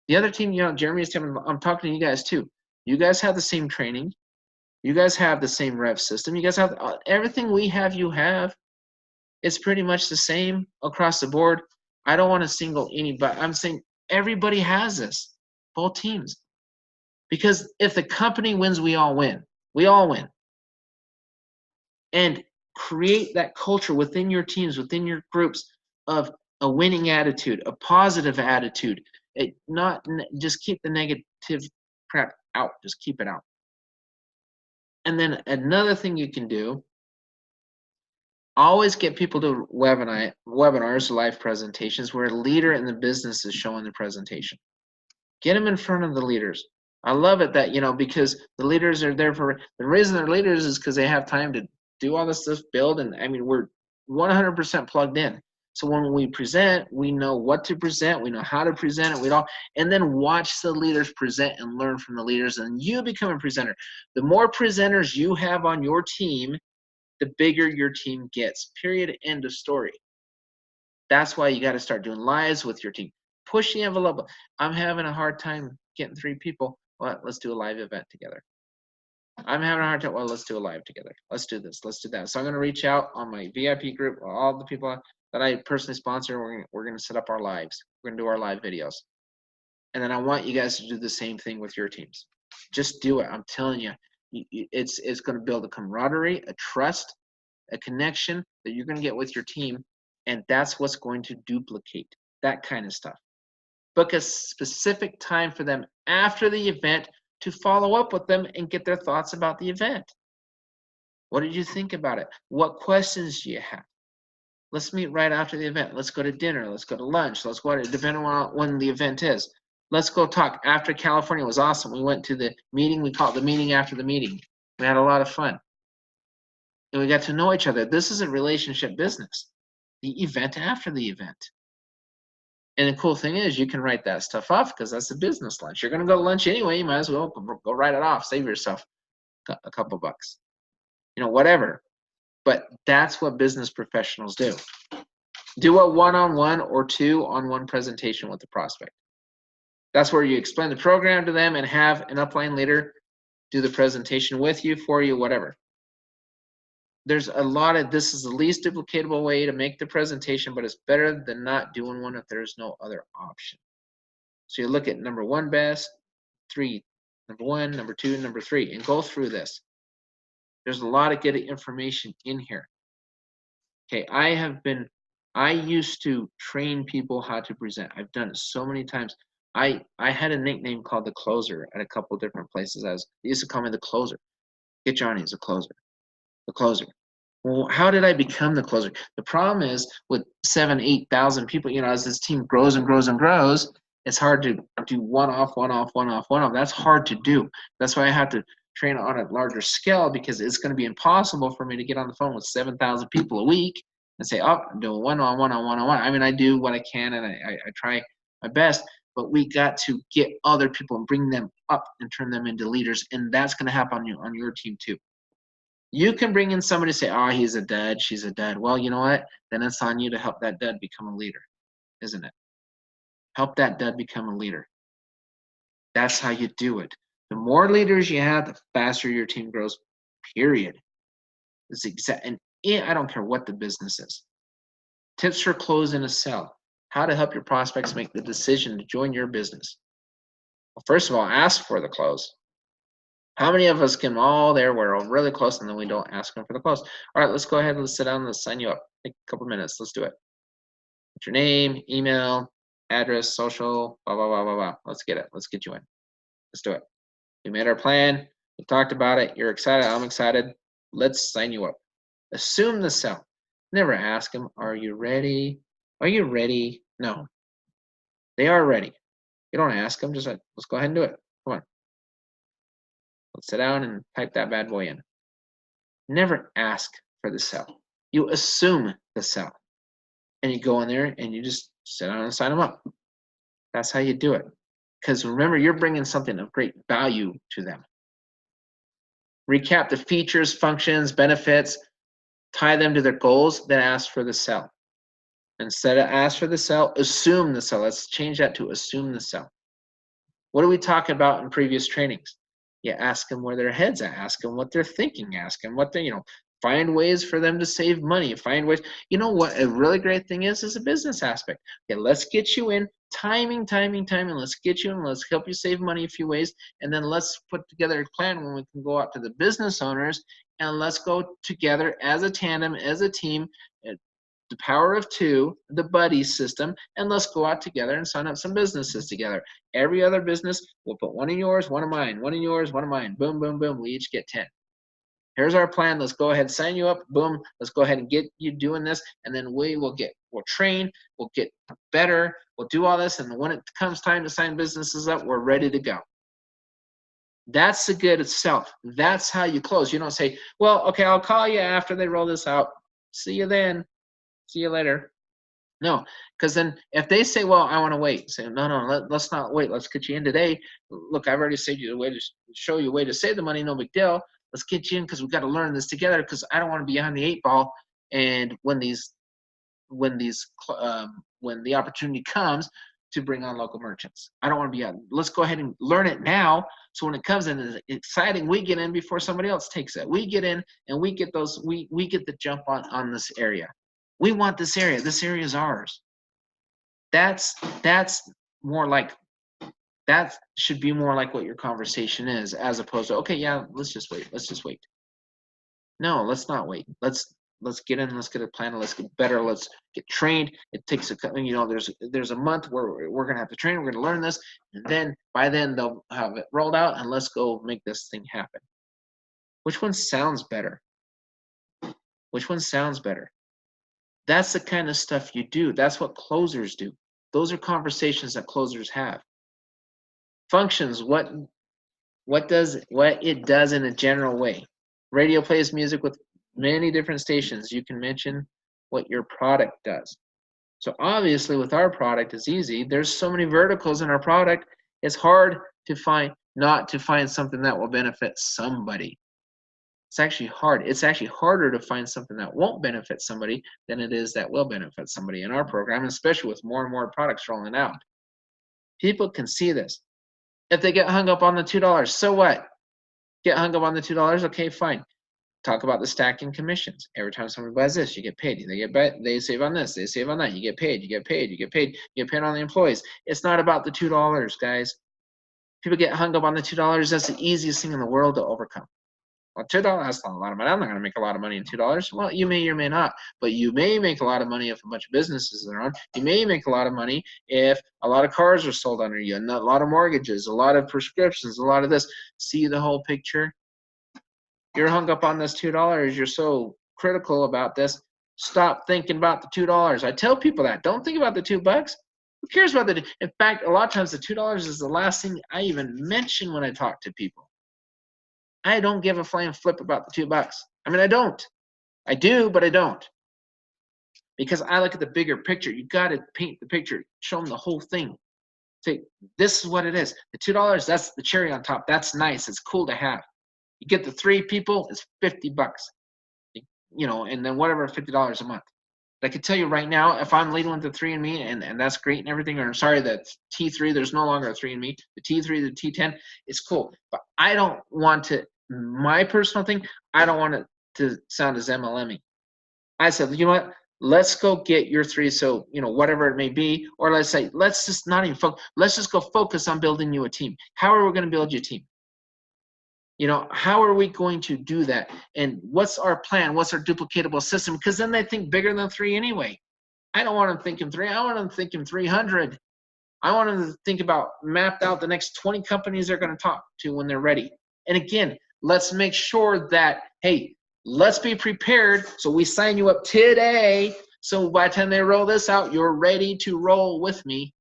A: The other team, you know, Jeremy is telling me, I'm talking to you guys too. You guys have the same training. You guys have the same rev system. You guys have everything we have, you have. It's pretty much the same across the board. I don't want to single anybody. I'm saying everybody has this, both teams. Because if the company wins, we all win. We all win. And create that culture within your teams, within your groups of a winning attitude, a positive attitude. Not just keep the negative crap out. Just keep it out. And then another thing you can do, always get people to webinars, live presentations, where a leader in the business is showing the presentation. Get them in front of the leaders. I love it that, you know, because the leaders are there for, the reason they're leaders is because they have time to do all this stuff, build, and I mean, we're 100% plugged in. So when we present, we know what to present, we know how to present it, and then watch the leaders present and learn from the leaders, and you become a presenter. The more presenters you have on your team, the bigger your team gets. Period. End of story. That's why you got to start doing lives with your team. Push the envelope. I'm having a hard time getting 3 people. Well, let's do a live event together. I'm having a hard time. Well, let's do a live together. Let's do this. Let's do that. So I'm going to reach out on my VIP group, all the people that I personally sponsor. We're going to set up our lives. We're going to do our live videos. And then I want you guys to do the same thing with your teams. Just do it. I'm telling you, it's going to build a camaraderie, a trust, a connection that you're going to get with your team. And that's what's going to duplicate that kind of stuff. Book a specific time for them after the event to follow up with them and get their thoughts about the event. What did you think about it? What questions do you have? Let's meet right after the event. Let's go to dinner. Let's go to lunch. Let's go to, depending on when the event is. Let's go talk. After California was awesome. We went to the meeting. We called it the meeting after the meeting. We had a lot of fun. And we got to know each other. This is a relationship business. The event after the event. And the cool thing is you can write that stuff off because that's a business lunch. You're going to go to lunch anyway. You might as well go write it off. Save yourself a couple bucks. You know, whatever. But that's what business professionals do. Do a one-on-one or two-on-one presentation with the prospect. That's where you explain the program to them and have an upline leader do the presentation with you, for you, whatever. There's a lot of, this is the least duplicatable way to make the presentation, but it's better than not doing one if there's no other option. So you look at number 1 best, 3, number 1, number 2, number 3, and go through this. There's a lot of good information in here. Okay, I used to train people how to present. I've done it so many times. I had a nickname called the closer at a couple different places. They used to call me the closer. Get Johnny as a closer. The closer. Well, how did I become the closer? The problem is with 7,000, 8,000 people, you know, as this team grows and grows and grows, it's hard to do one-off. That's hard to do. That's why I have to train on a larger scale, because it's going to be impossible for me to get on the phone with 7,000 people a week and say, oh, I'm doing one-on-one. I mean, I do what I can and I try my best, but we got to get other people and bring them up and turn them into leaders, and that's going to happen on your team too. You can bring in somebody and say, oh, he's a dud, she's a dud. Well, you know what? Then it's on you to help that dud become a leader, isn't it? Help that dud become a leader. That's how you do it. The more leaders you have, the faster your team grows, period. It's exact, and I don't care what the business is. Tips for closing a sale. How to help your prospects make the decision to join your business. Well, first of all, ask for the close. How many of us can we're really close and then we don't ask them for the close? All right, let's go ahead and let's sit down and let's sign you up. Take a couple minutes. Let's do it. What's your name, email, address, social, blah, blah, blah, blah, blah. Let's get it. Let's get you in. Let's do it. We made our plan. We talked about it. You're excited. I'm excited. Let's sign you up. Assume the sell. Never ask them, are you ready? Are you ready? No. They are ready. You don't ask them. Just like, let's go ahead and do it. Come on. Let's sit down and type that bad boy in. Never ask for the sell. You assume the sell. And you go in there and you just sit down and sign them up. That's how you do it. Because remember, you're bringing something of great value to them. Recap the features, functions, benefits, tie them to their goals, then ask for the sell. Instead of ask for the sell, assume the sell. Let's change that to assume the sell. What are we talking about in previous trainings? You ask them where their head's at, ask them what they're thinking, ask them what they, find ways for them to save money, find ways. You know what a really great thing is a business aspect. Okay, let's get you in, timing, let's get you in, let's help you save money a few ways, and then let's put together a plan when we can go out to the business owners, and let's go together as a tandem, as a team, the power of two, the buddy system, and let's go out together and sign up some businesses together. Every other business, we'll put one of yours, one of mine, one of yours, one of mine. Boom, boom, boom. We each get 10. Here's our plan. Let's go ahead and sign you up. Boom. Let's go ahead and get you doing this. And then we'll train. We'll get better. We'll do all this. And when it comes time to sign businesses up, we're ready to go. That's the good itself. That's how you close. You don't say, well, okay, I'll call you after they roll this out. See you then. See you later. No, because then if they say, well, I want to wait, say, no, let's not wait. Let's get you in today. Look, I've already saved you the way to show you a way to save the money. No big deal. Let's get you in because we've got to learn this together because I don't want to be behind the 8 ball. And when the opportunity comes to bring on local merchants, I don't want to be out. Let's go ahead and learn it now. So when it comes in, it's exciting. We get in before somebody else takes it. We get in and we get the jump on this area. We want this area. This area is ours. That's more like, that should be more like what your conversation is, as opposed to, okay, yeah, let's just wait. Let's just wait. No, let's not wait. Let's get in. Let's get a plan. Let's get better. Let's get trained. It takes there's a month where we're gonna have to train. We're gonna learn this, and then by then they'll have it rolled out, and let's go make this thing happen. Which one sounds better? Which one sounds better? That's the kind of stuff you do. That's what closers do. Those are conversations that closers have. Functions, what it does in a general way. Radio plays music with many different stations. You can mention what your product does. So obviously with our product, it's easy. There's so many verticals in our product, it's hard to not find something that will benefit somebody. It's actually hard. It's actually harder to find something that won't benefit somebody than it is that will benefit somebody in our program, especially with more and more products rolling out. People can see this. If they get hung up on the $2, so what? Get hung up on the $2, okay, fine. Talk about the stacking commissions. Every time somebody buys this, you get paid. They save on this, they save on that. You get paid, you get paid, you get paid, you get paid on the employees. It's not about the $2, guys. People get hung up on the $2. That's the easiest thing in the world to overcome. Well, $2, that's not a lot of money. I'm not going to make a lot of money in $2. Well, you may or may not, but you may make a lot of money if a bunch of businesses are on. You may make a lot of money if a lot of cars are sold under you, and a lot of mortgages, a lot of prescriptions, a lot of this. See the whole picture? You're hung up on this $2. You're so critical about this. Stop thinking about the $2. I tell people that. Don't think about the $2. Who cares about the? In fact, a lot of times the $2 is the last thing I even mention when I talk to people. I don't give a flying flip about the $2. I mean, I don't. I do, but I don't. Because I look at the bigger picture. You got to paint the picture. Show them the whole thing. Say, this is what it is. The $2, that's the cherry on top. That's nice. It's cool to have. You get the 3 people, it's $50. And then whatever, $50 a month. But I can tell you right now, if I'm leading with the 3andMe, and that's great and everything, or I'm sorry, that T3, there's no longer a 3andMe. The T3, the T10, it's cool. But I don't want to, my personal thing, I don't want it to sound as MLM-y. I said, you know what? Let's go get your 3, so, whatever it may be, or let's say, let's just not even focus. Let's just go focus on building you a team. How are we going to build you a team? How are we going to do that? And what's our plan? What's our duplicatable system? Because then they think bigger than 3 anyway. I don't want them thinking 3. I want them thinking 300. I want them to think about, mapped out the next 20 companies they're going to talk to when they're ready. And again, let's make sure that, hey, let's be prepared. So we sign you up today. So by the time they roll this out, you're ready to roll with me.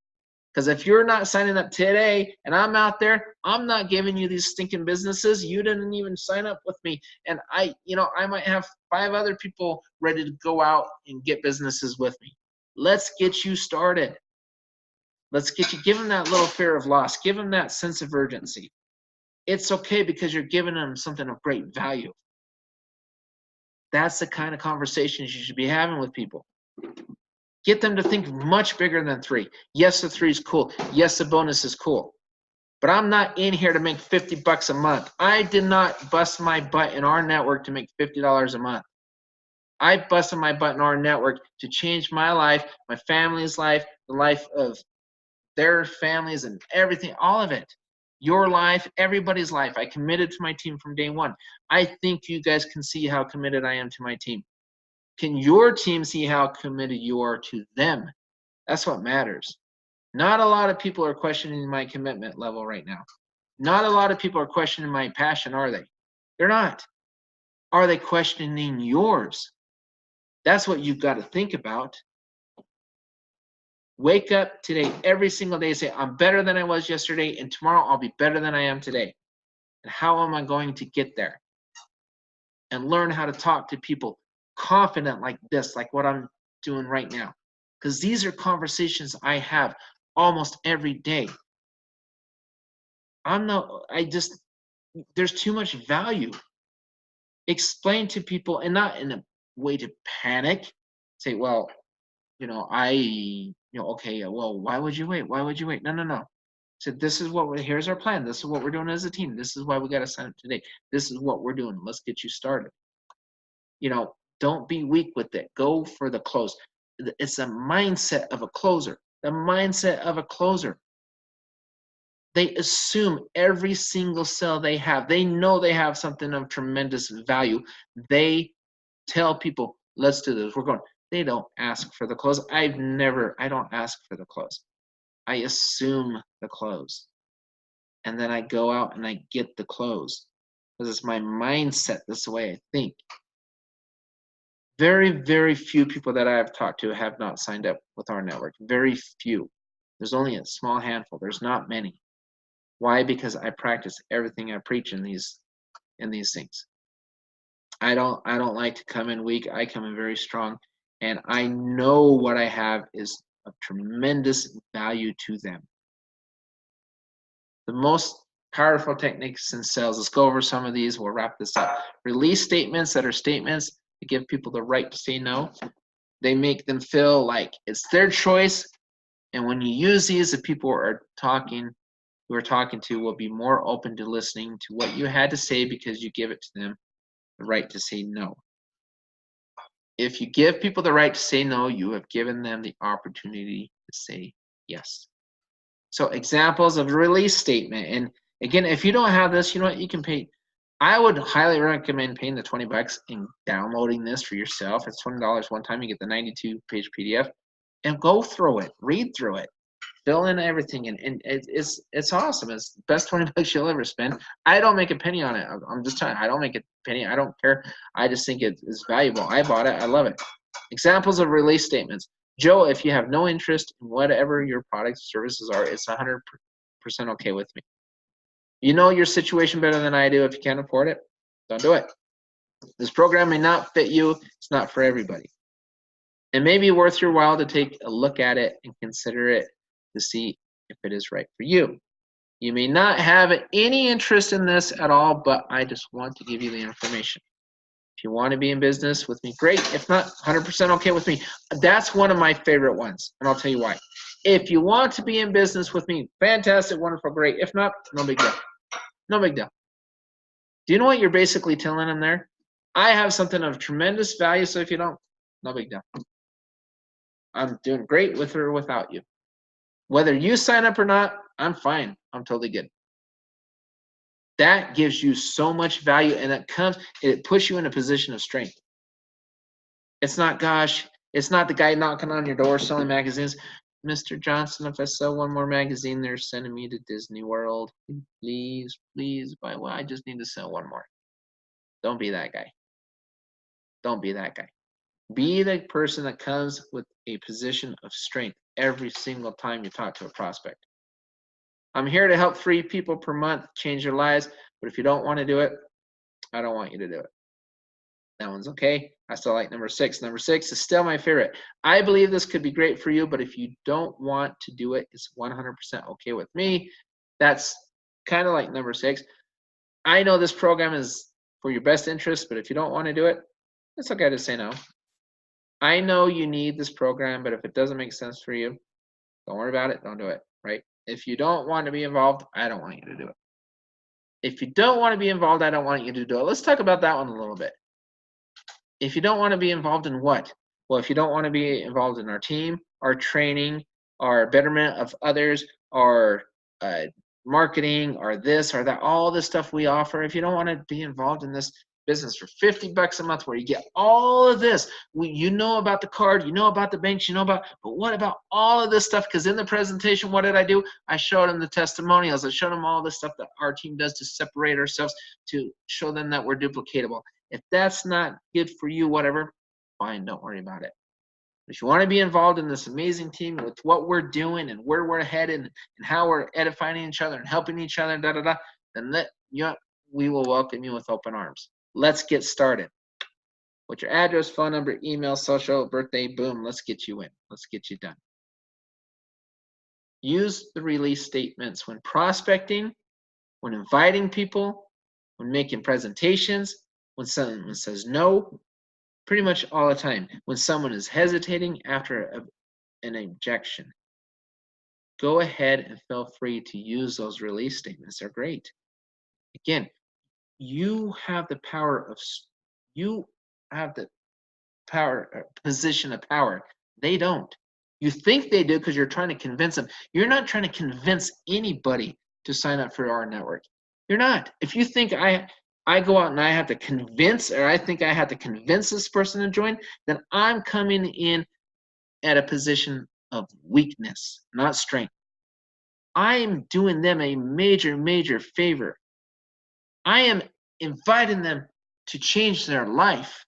A: Because if you're not signing up today and I'm out there, I'm not giving you these stinking businesses. You didn't even sign up with me. And I might have 5 other people ready to go out and get businesses with me. Let's get you started. Let's get you, give them that little fear of loss. Give them that sense of urgency. It's okay because you're giving them something of great value. That's the kind of conversations you should be having with people. Get them to think much bigger than 3. Yes, the 3 is cool. Yes, the bonus is cool. But I'm not in here to make $50 a month. I did not bust my butt in our network to make $50 a month. I busted my butt in our network to change my life, my family's life, the life of their families and everything, all of it. Your life, everybody's life. I committed to my team from day one. I think you guys can see how committed I am to my team. Can your team see how committed you are to them? That's what matters. Not a lot of people are questioning my commitment level right now. Not a lot of people are questioning my passion, are they? They're not. Are they questioning yours? That's what you've got to think about. Wake up today, every single day, say, I'm better than I was yesterday, and tomorrow I'll be better than I am today. And how am I going to get there? And learn how to talk to people confident like this, like what I'm doing right now. Because these are conversations I have almost every day. There's too much value. Explain to people, and not in a way to panic. Say, well, okay, well, why would you wait? Why would you wait? No. So here's our plan. This is what we're doing as a team. This is why we got to sign up today. This is what we're doing. Let's get you started. Don't be weak with it. Go for the close. It's a mindset of a closer. The mindset of a closer. They assume every single sale they have. They know they have something of tremendous value. They tell people, let's do this. We're going. They don't ask for the close. I don't ask for the close. I assume the close. And then I go out and I get the close. Because it's my mindset. That's the way I think. Very, very few people that I have talked to have not signed up with our network. Very few. There's only a small handful. There's not many. Why? Because I practice everything I preach in these things. I don't like to come in weak. I come in very strong, and I know what I have is of tremendous value to them. The most powerful techniques in sales. Let's go over some of these. We'll wrap this up. Release statements that are statements that give people the right to say no. They make them feel like it's their choice, and when you use these, the people who are talking to will be more open to listening to what you had to say because you give it to them the right to say no. If you give people the right to say no, you have given them the opportunity to say yes. So examples of a release statement. And again, if you don't have this, you know what, you can pay. I would highly recommend paying the $20 and downloading this for yourself. It's $20 one time. You get the 92-page PDF and go through it, read through it. Fill in everything, and it's awesome. It's the best $20 you'll ever spend. I don't make a penny on it. I'm just telling you, I don't make a penny. I don't care. I just think it's valuable. I bought it. I love it. Examples of release statements. Joe, if you have no interest in whatever your products or services are, it's 100% okay with me. You know your situation better than I do. If you can't afford it, don't do it. This program may not fit you. It's not for everybody. It may be worth your while to take a look at it and consider it to see if it is right for you. You may not have any interest in this at all, but I just want to give you the information. If you want to be in business with me, great. If not, 100% okay with me. That's one of my favorite ones, and I'll tell you why. If you want to be in business with me, fantastic, wonderful, great. If not, no big deal. No big deal. Do you know what you're basically telling them there? I have something of tremendous value, so if you don't, no big deal. I'm doing great with or without you. Whether you sign up or not, I'm fine. I'm totally good. That gives you so much value, and it puts you in a position of strength. It's not, gosh, it's not the guy knocking on your door selling magazines. Mr. Johnson, if I sell one more magazine, they're sending me to Disney World. Please, buy one. I just need to sell one more. Don't be that guy. Don't be that guy. Be the person that comes with a position of strength. every single time you talk to a prospect. I'm here to help 3 people per month change their lives, but if you don't want to do it, I don't want you to do it. That one's okay. I still like number 6. Number 6 is still my favorite. I believe this could be great for you, but if you don't want to do it, it's 100% okay with me. That's kind of like number 6. I know this program is for your best interest, but if you don't want to do it, it's okay to say no. I know you need this program, but if it doesn't make sense for you, don't worry about it. Don't do it, right? If you don't want to be involved, I don't want you to do it. If you don't want to be involved, I don't want you to do it. Let's talk about that one a little bit. If you don't want to be involved in what? Well, if you don't want to be involved in our team, our training, our betterment of others, our marketing, or this or that, all the stuff we offer, if you don't want to be involved in this business for $50 a month where you get all of this, you know about the card, you know about the banks, you know about, but what about all of this stuff? Because in the presentation, what did I do? I showed them the testimonials. I showed them all the stuff that our team does to separate ourselves, to show them that we're duplicatable. If that's not good for you, whatever, fine, don't worry about it. If you want to be involved in this amazing team with what we're doing and where we're headed and how we're edifying each other and helping each other, then we will welcome you with open arms. Let's get started. With your address, phone number, email, social, birthday, boom, let's get you in. Let's get you done. Use the release statements when prospecting, when inviting people, when making presentations, when someone says no, pretty much all the time. When someone is hesitating after an objection, go ahead and feel free to use those release statements. They're great. Again, you have the power position of power. They don't. You think they do because you're trying to convince them. You're not trying to convince anybody to sign up for our network. You're not. If you think I go out and I have to convince, or I think I have to convince this person to join, then I'm coming in at a position of weakness, not strength. I'm doing them a major, major favor. I am inviting them to change their life.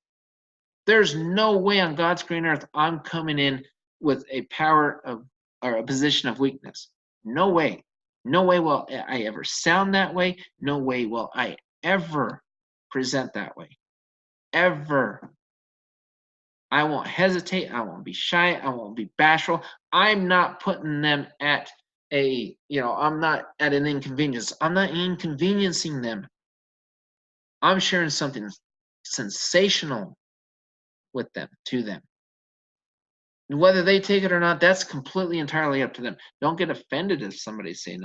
A: There's no way on God's green earth I'm coming in with a power of, or a position of weakness. No way. No way will I ever sound that way. No way will I ever present that way. Ever. I won't hesitate. I won't be shy. I won't be bashful. I'm not putting them at I'm not at an inconvenience. I'm not inconveniencing them. I'm sharing something sensational with them, to them. And whether they take it or not, that's completely entirely up to them. Don't get offended if somebody says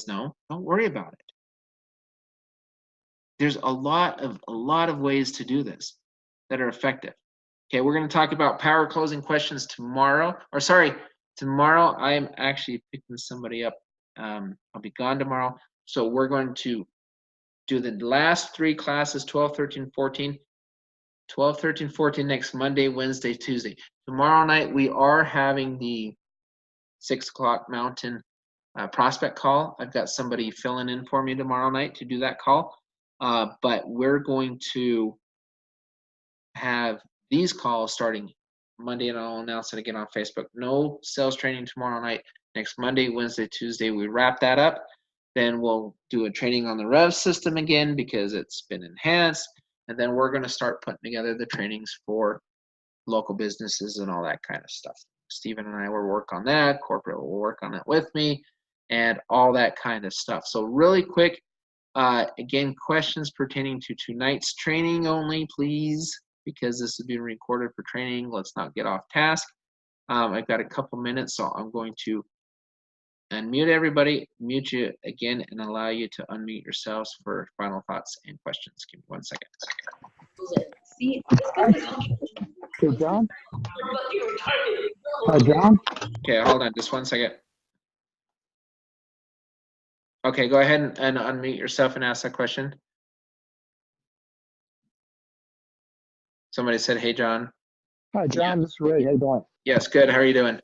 A: no. Don't worry about it. There's a lot of ways to do this that are effective. Okay, we're going to talk about power closing questions tomorrow. Tomorrow I am actually picking somebody up. I'll be gone tomorrow. So we're going to do the last 3 classes, 12, 13, 14. 12, 13, 14 next Monday, Wednesday, Tuesday. Tomorrow night we are having the 6 o'clock Mountain prospect call. I've got somebody filling in for me tomorrow night to do that call. But we're going to have these calls starting Monday, and I'll announce it again on Facebook. No sales training tomorrow night. Next Monday, Wednesday, Tuesday, we wrap that up. Then we'll do a training on the Rev system again because it's been enhanced. And then we're going to start putting together the trainings for local businesses and all that kind of stuff. Stephen and I will work on that. Corporate will work on it with me and all that kind of stuff. So really quick, again, questions pertaining to tonight's training only, please, because this is being recorded for training. Let's not get off task. I've got a couple minutes, so I'm going to unmute everybody, mute you again, and allow you to unmute yourselves for final thoughts and questions. Give me 1 second.
B: Hey, John? Hi, John?
A: Okay, hold on just 1 second. Okay, go ahead and unmute yourself and ask that question. Somebody said, hey, John.
B: Hi, John. This is Ray. How you doing?
A: Yes, good. How are you doing?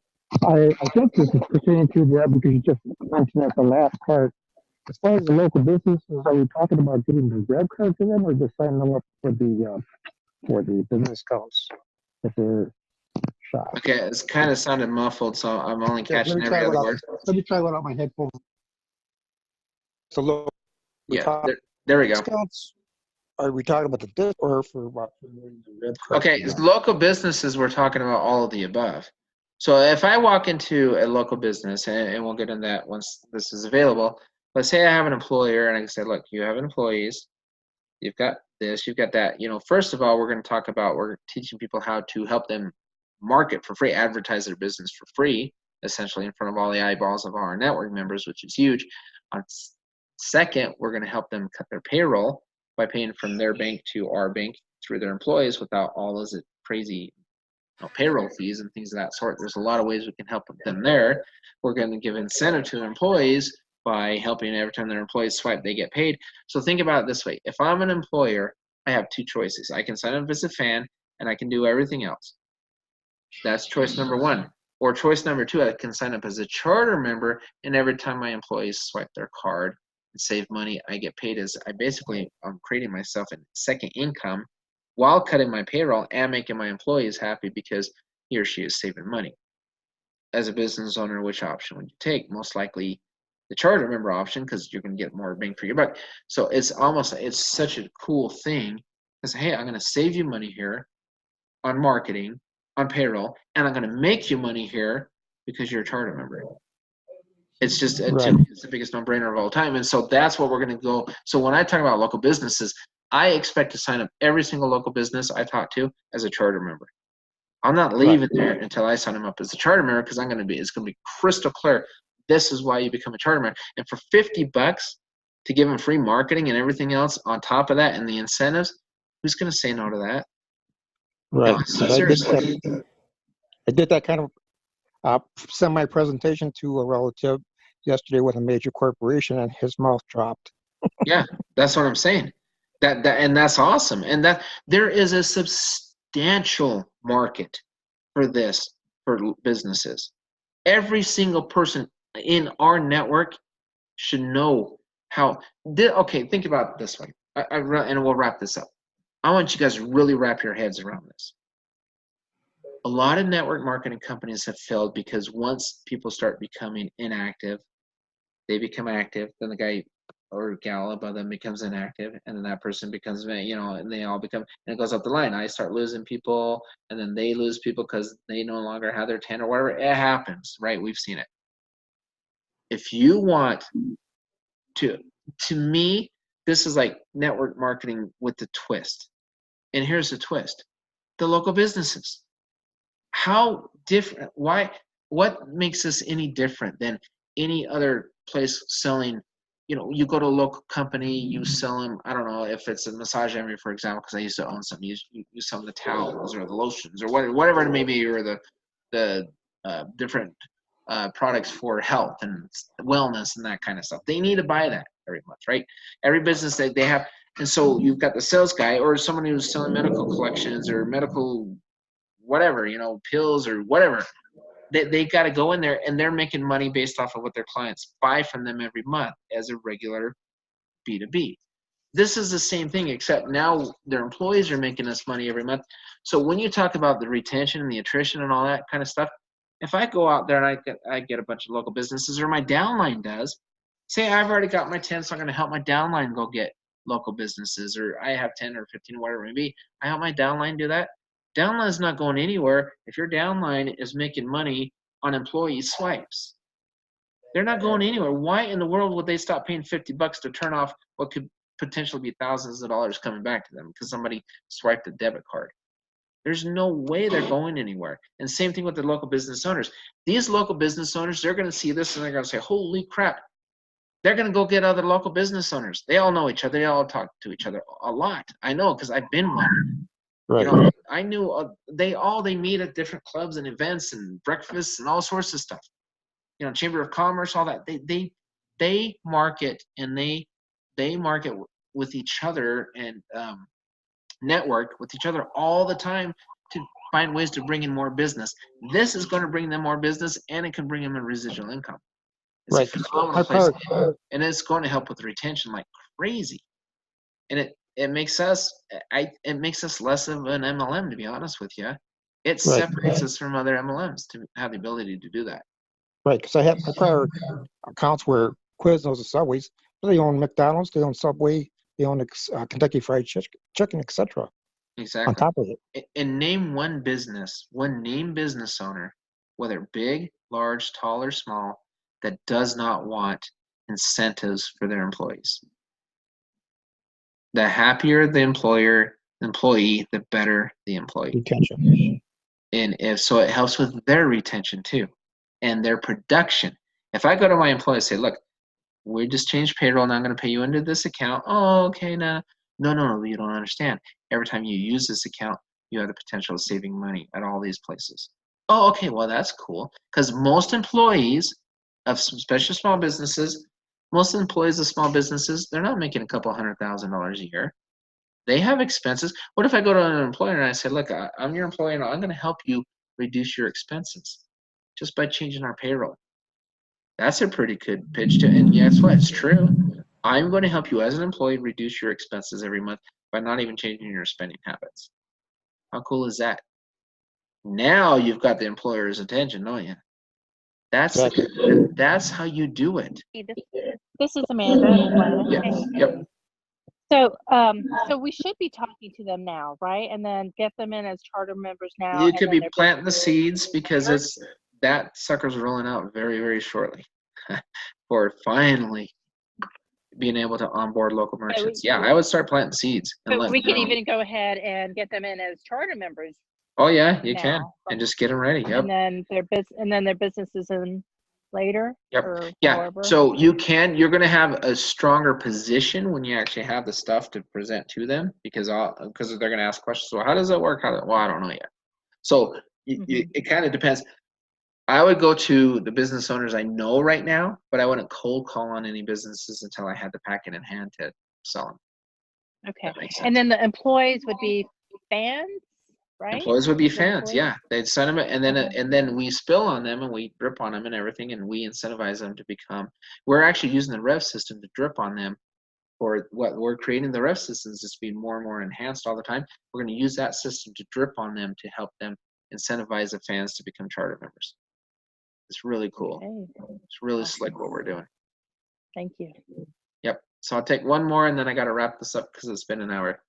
B: I think this is pertaining to that because you just mentioned at the last part. As far as the local businesses, are we talking about getting the grab card to them or just signing them up for the business accounts if they're shop.
A: Okay, it's kind of sounded muffled, so I'm only
B: Let
A: catching
B: me
A: every
B: try
A: other
B: without.
A: word.
B: Let me try without my headphones. So
A: Yeah, there we go.
B: discounts. Are we talking about the disc or for what? For the red card?
A: Okay, it's local businesses, we're talking about all of the above. So if I walk into a local business, and we'll get into that once this is available, let's say I have an employer and I can say, look, you have employees, you've got this, you've got that. First of all, we're going to talk about, we're teaching people how to help them market for free, advertise their business for free, essentially in front of all the eyeballs of our network members, which is huge. Second, we're going to help them cut their payroll by paying from their bank to our bank through their employees without all those crazy payroll fees and things of that sort. There's a lot of ways we can help them there. We're going to give incentive to their employees by helping every time their employees swipe, they get paid. So think about it this way. If I'm an employer, I have two choices. I can sign up as a fan and I can do everything else. That's choice number one. Or choice number two, I can sign up as a charter member, and every time my employees swipe their card and save money, I get paid as I'm creating myself a second income while cutting my payroll and making my employees happy because he or she is saving money. As a business owner, which option would you take? Most likely the charter member option, because you're going to get more bang for your buck. So it's such a cool thing because, hey, I'm going to save you money here on marketing, on payroll, and I'm going to make you money here because you're a charter member. It's just it's the biggest no-brainer of all time. And so that's what we're going to go. So when I talk about local businesses, I expect to sign up every single local business I talk to as a charter member. I'm not leaving there until I sign them up as a charter member because it's going to be crystal clear. This is why you become a charter member. And for $50 to give them free marketing and everything else on top of that and the incentives, who's going to say no to that?
B: Right.
A: No, seriously.
B: I did that kind of semi-presentation to a relative yesterday with a major corporation, and his mouth dropped.
A: Yeah, that's what I'm saying. And that's awesome. And that there is a substantial market for this for businesses. Every single person in our network should know how. Okay, think about it this way. And we'll wrap this up. I want you guys to really wrap your heads around this. A lot of network marketing companies have failed because once people start becoming inactive, they become active, then the guy or gal above them becomes inactive, and then that person becomes, and they all become, and it goes up the line. I start losing people, and then they lose people because they no longer have their 10 or whatever. It happens, right? We've seen it. If you want to me, this is like network marketing with the twist. And here's the twist. The local businesses. How different, what makes us any different than any other place selling? You go to a local company, you sell them, I don't know if it's a massage envy, for example, because I used to own some. You sell them the towels or the lotions or whatever it may be, or the different products for health and wellness and that kind of stuff. They need to buy that every month, right? Every business that they have. And so you've got the sales guy or someone who's selling medical collections or medical whatever, pills or whatever. They got to go in there and they're making money based off of what their clients buy from them every month as a regular B2B. This is the same thing, except now their employees are making us money every month. So when you talk about the retention and the attrition and all that kind of stuff, if I go out there and I get a bunch of local businesses, or my downline does, say I've already got my 10, so I'm going to help my downline go get local businesses, or I have 10 or 15, whatever it may be. I help my downline do that. Downline is not going anywhere if your downline is making money on employee swipes. They're not going anywhere. Why in the world would they stop paying $50 to turn off what could potentially be thousands of dollars coming back to them because somebody swiped a debit card? There's no way they're going anywhere. And same thing with the local business owners. These local business owners, they're going to see this and they're going to say, holy crap. They're going to go get other local business owners. They all know each other. They all talk to each other a lot. I know because I've been one.
B: Right.
A: I knew they meet at different clubs and events and breakfasts and all sorts of stuff. Chamber of Commerce, all that. They market and they market with each other and network with each other all the time to find ways to bring in more business. This is going to bring them more business and it can bring them a residual income. It's a phenomenal place, and it's going to help with retention like crazy. And it makes us less of an MLM, to be honest with you. It
B: Right.
A: separates us from other MLMs to have the ability to do that.
B: Right. Because I have prior accounts where Quiznos and Subways, they own McDonald's, they own Subway, they own Kentucky Fried Chicken, etc. On
A: Exactly.
B: top of it.
A: And name one name business owner, whether big, large, tall, or small, that does not want incentives for their employees. The happier the employee, the better the employee.
B: Retention.
A: And if so, it helps with their retention too and their production. If I go to my employee and say, look, we just changed payroll and I'm going to pay you into this account. Oh, okay, no, you don't understand. Every time you use this account, you have the potential of saving money at all these places. Oh, okay, well, that's cool. Because most employees of especially small businesses, most employees of small businesses, they're not making a couple $100,000 a year. They have expenses. What if I go to an employer and I say, look, I'm your employer and I'm going to help you reduce your expenses just by changing our payroll? That's a pretty good pitch to, and guess what? It's true. I'm going to help you as an employee reduce your expenses every month by not even changing your spending habits. How cool is that? Now you've got the employer's attention, don't you? That's how you do it.
C: Hey, this is Amanda.
A: Yes. Yep.
C: So we should be talking to them now, right? And then get them in as charter members now.
A: You could be planting the seeds because that sucker's rolling out very, very shortly for finally being able to onboard local merchants. Yeah, I would start planting seeds.
C: And we can even go ahead and get them in as charter members.
A: Oh yeah, you can, and just get them ready. Yep.
C: And then their businesses in later.
A: Yep. Yeah.
C: However.
A: So you're going to have a stronger position when you actually have the stuff to present to them because they're going to ask questions. So how does that work? Well, I don't know yet. So it kind of depends. I would go to the business owners I know right now, but I wouldn't cold call on any businesses until I had the packet in hand to sell them.
C: Okay. And then the employees would be fans, right?
A: Employees would be fans. Yeah, they'd send them, and then we spill on them and we drip on them and everything, and we incentivize them to become. We're actually using the Rev system to drip on them. For what we're creating the Rev systems is being more and more enhanced all the time. We're going to use that system to drip on them to help them incentivize the fans to become charter members. It's really cool. Okay. It's really slick what we're doing.
C: Thank you.
A: Yep. So I'll take one more and then I got to wrap this up because it's been an hour.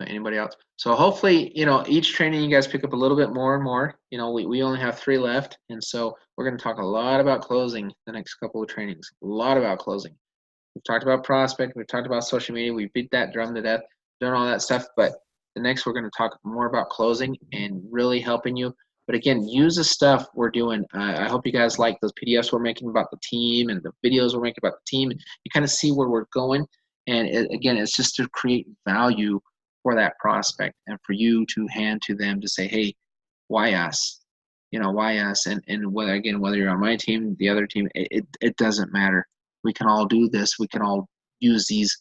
A: Anybody else? So hopefully, each training you guys pick up a little bit more and more. We only have 3 left. And so we're going to talk a lot about closing the next couple of trainings. A lot about closing. We've talked about prospect. We've talked about social media. We beat that drum to death, done all that stuff. But the next we're going to talk more about closing and really helping you. But again, use the stuff we're doing. I hope you guys like those PDFs we're making about the team and the videos we're making about the team. You kind of see where we're going. And again, it's just to create value for that prospect and for you to hand to them to say, hey, why us? Why us? And whether you're on my team, the other team, it doesn't matter. We can all do this. We can all use these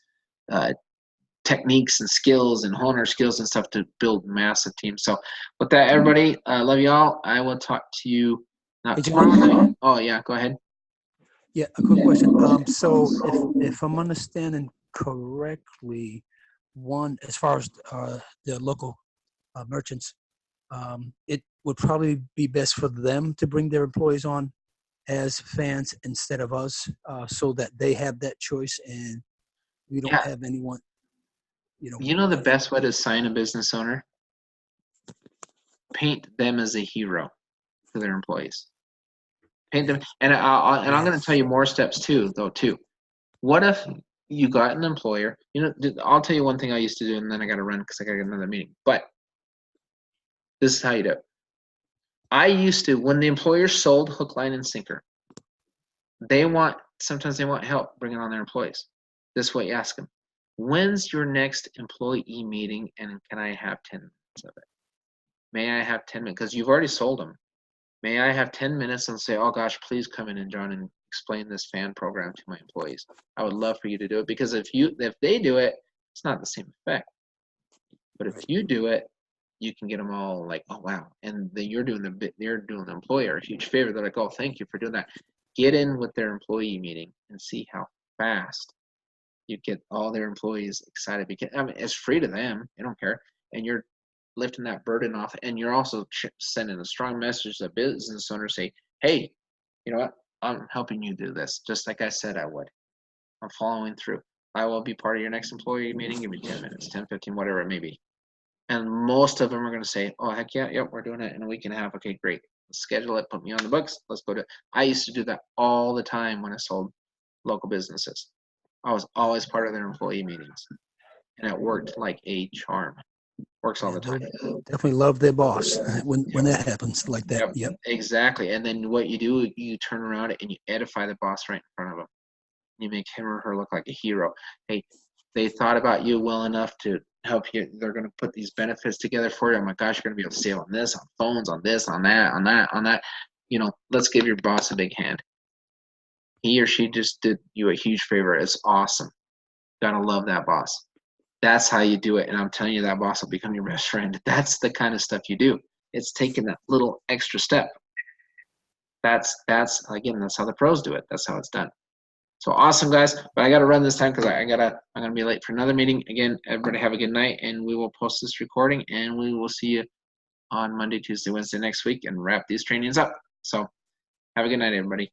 A: techniques and skills and hone our skills and stuff to build massive teams. So with that, everybody, love you all. I will talk to you tomorrow. Oh yeah, go ahead.
D: Yeah, a quick question. So if I'm understanding correctly, one, as far as the local merchants, it would probably be best for them to bring their employees on as fans instead of us, so that they have that choice and we don't have anyone.
A: The best way to sign a business owner? Paint them as a hero to their employees. Paint them, and I'm going to tell you more steps too. What if you got an employer? I'll tell you one thing I used to do, and then I got to run because I got to get another meeting. But this is how you do it. I used to, when the employer sold hook, line, and sinker, sometimes they want help bringing on their employees. This is what you ask them. When's your next employee meeting, and can I have 10 minutes of it? May I have 10 minutes? Because you've already sold them. May I have 10 minutes and say, oh gosh, please come in and John and explain this fan program to my employees. I would love for you to do it, because if they do it, it's not the same effect. But if you do it, you can get them all like, oh wow, and then they're doing the employer a huge favor. They're like, oh, thank you for doing that. Get in with their employee meeting and see how fast you get all their employees excited, because it's free to them. They don't care, and you're lifting that burden off, and you're also sending a strong message to the business owner, say, hey, you know what, I'm helping you do this, just like I said I would. I'm following through. I will be part of your next employee meeting. Give me 10 minutes, 10, 15, whatever it may be. And most of them are going to say, oh, heck yeah, yep, we're doing it in a week and a half. Okay, great. Let's schedule it, put me on the books. Let's go to, I used to do that all the time when I sold local businesses. I was always part of their employee meetings. And it worked like a charm. Works all
D: Yeah,
A: the time.
D: definitely love their boss when that happens like that. Yep.
A: Exactly. And then what you do, you turn around and you edify the boss right in front of them. You make him or her look like a hero. Hey, they thought about you well enough to help you. They're going to put these benefits together for you. Oh my gosh, you're going to be able to save on this, on phones, on this, on that, on that, on that. You know, let's give your boss a big hand. He or she just did you a huge favor. It's awesome. Gotta love that boss. That's how you do it. And I'm telling you, that boss will become your best friend. That's the kind of stuff you do. It's taking that little extra step. That's again, that's how the pros do it. That's how it's done. So awesome, guys. But I got to run this time because I'm going to be late for another meeting. Again, everybody have a good night, and we will post this recording, and we will see you on Monday, Tuesday, Wednesday next week and wrap these trainings up. So have a good night, everybody.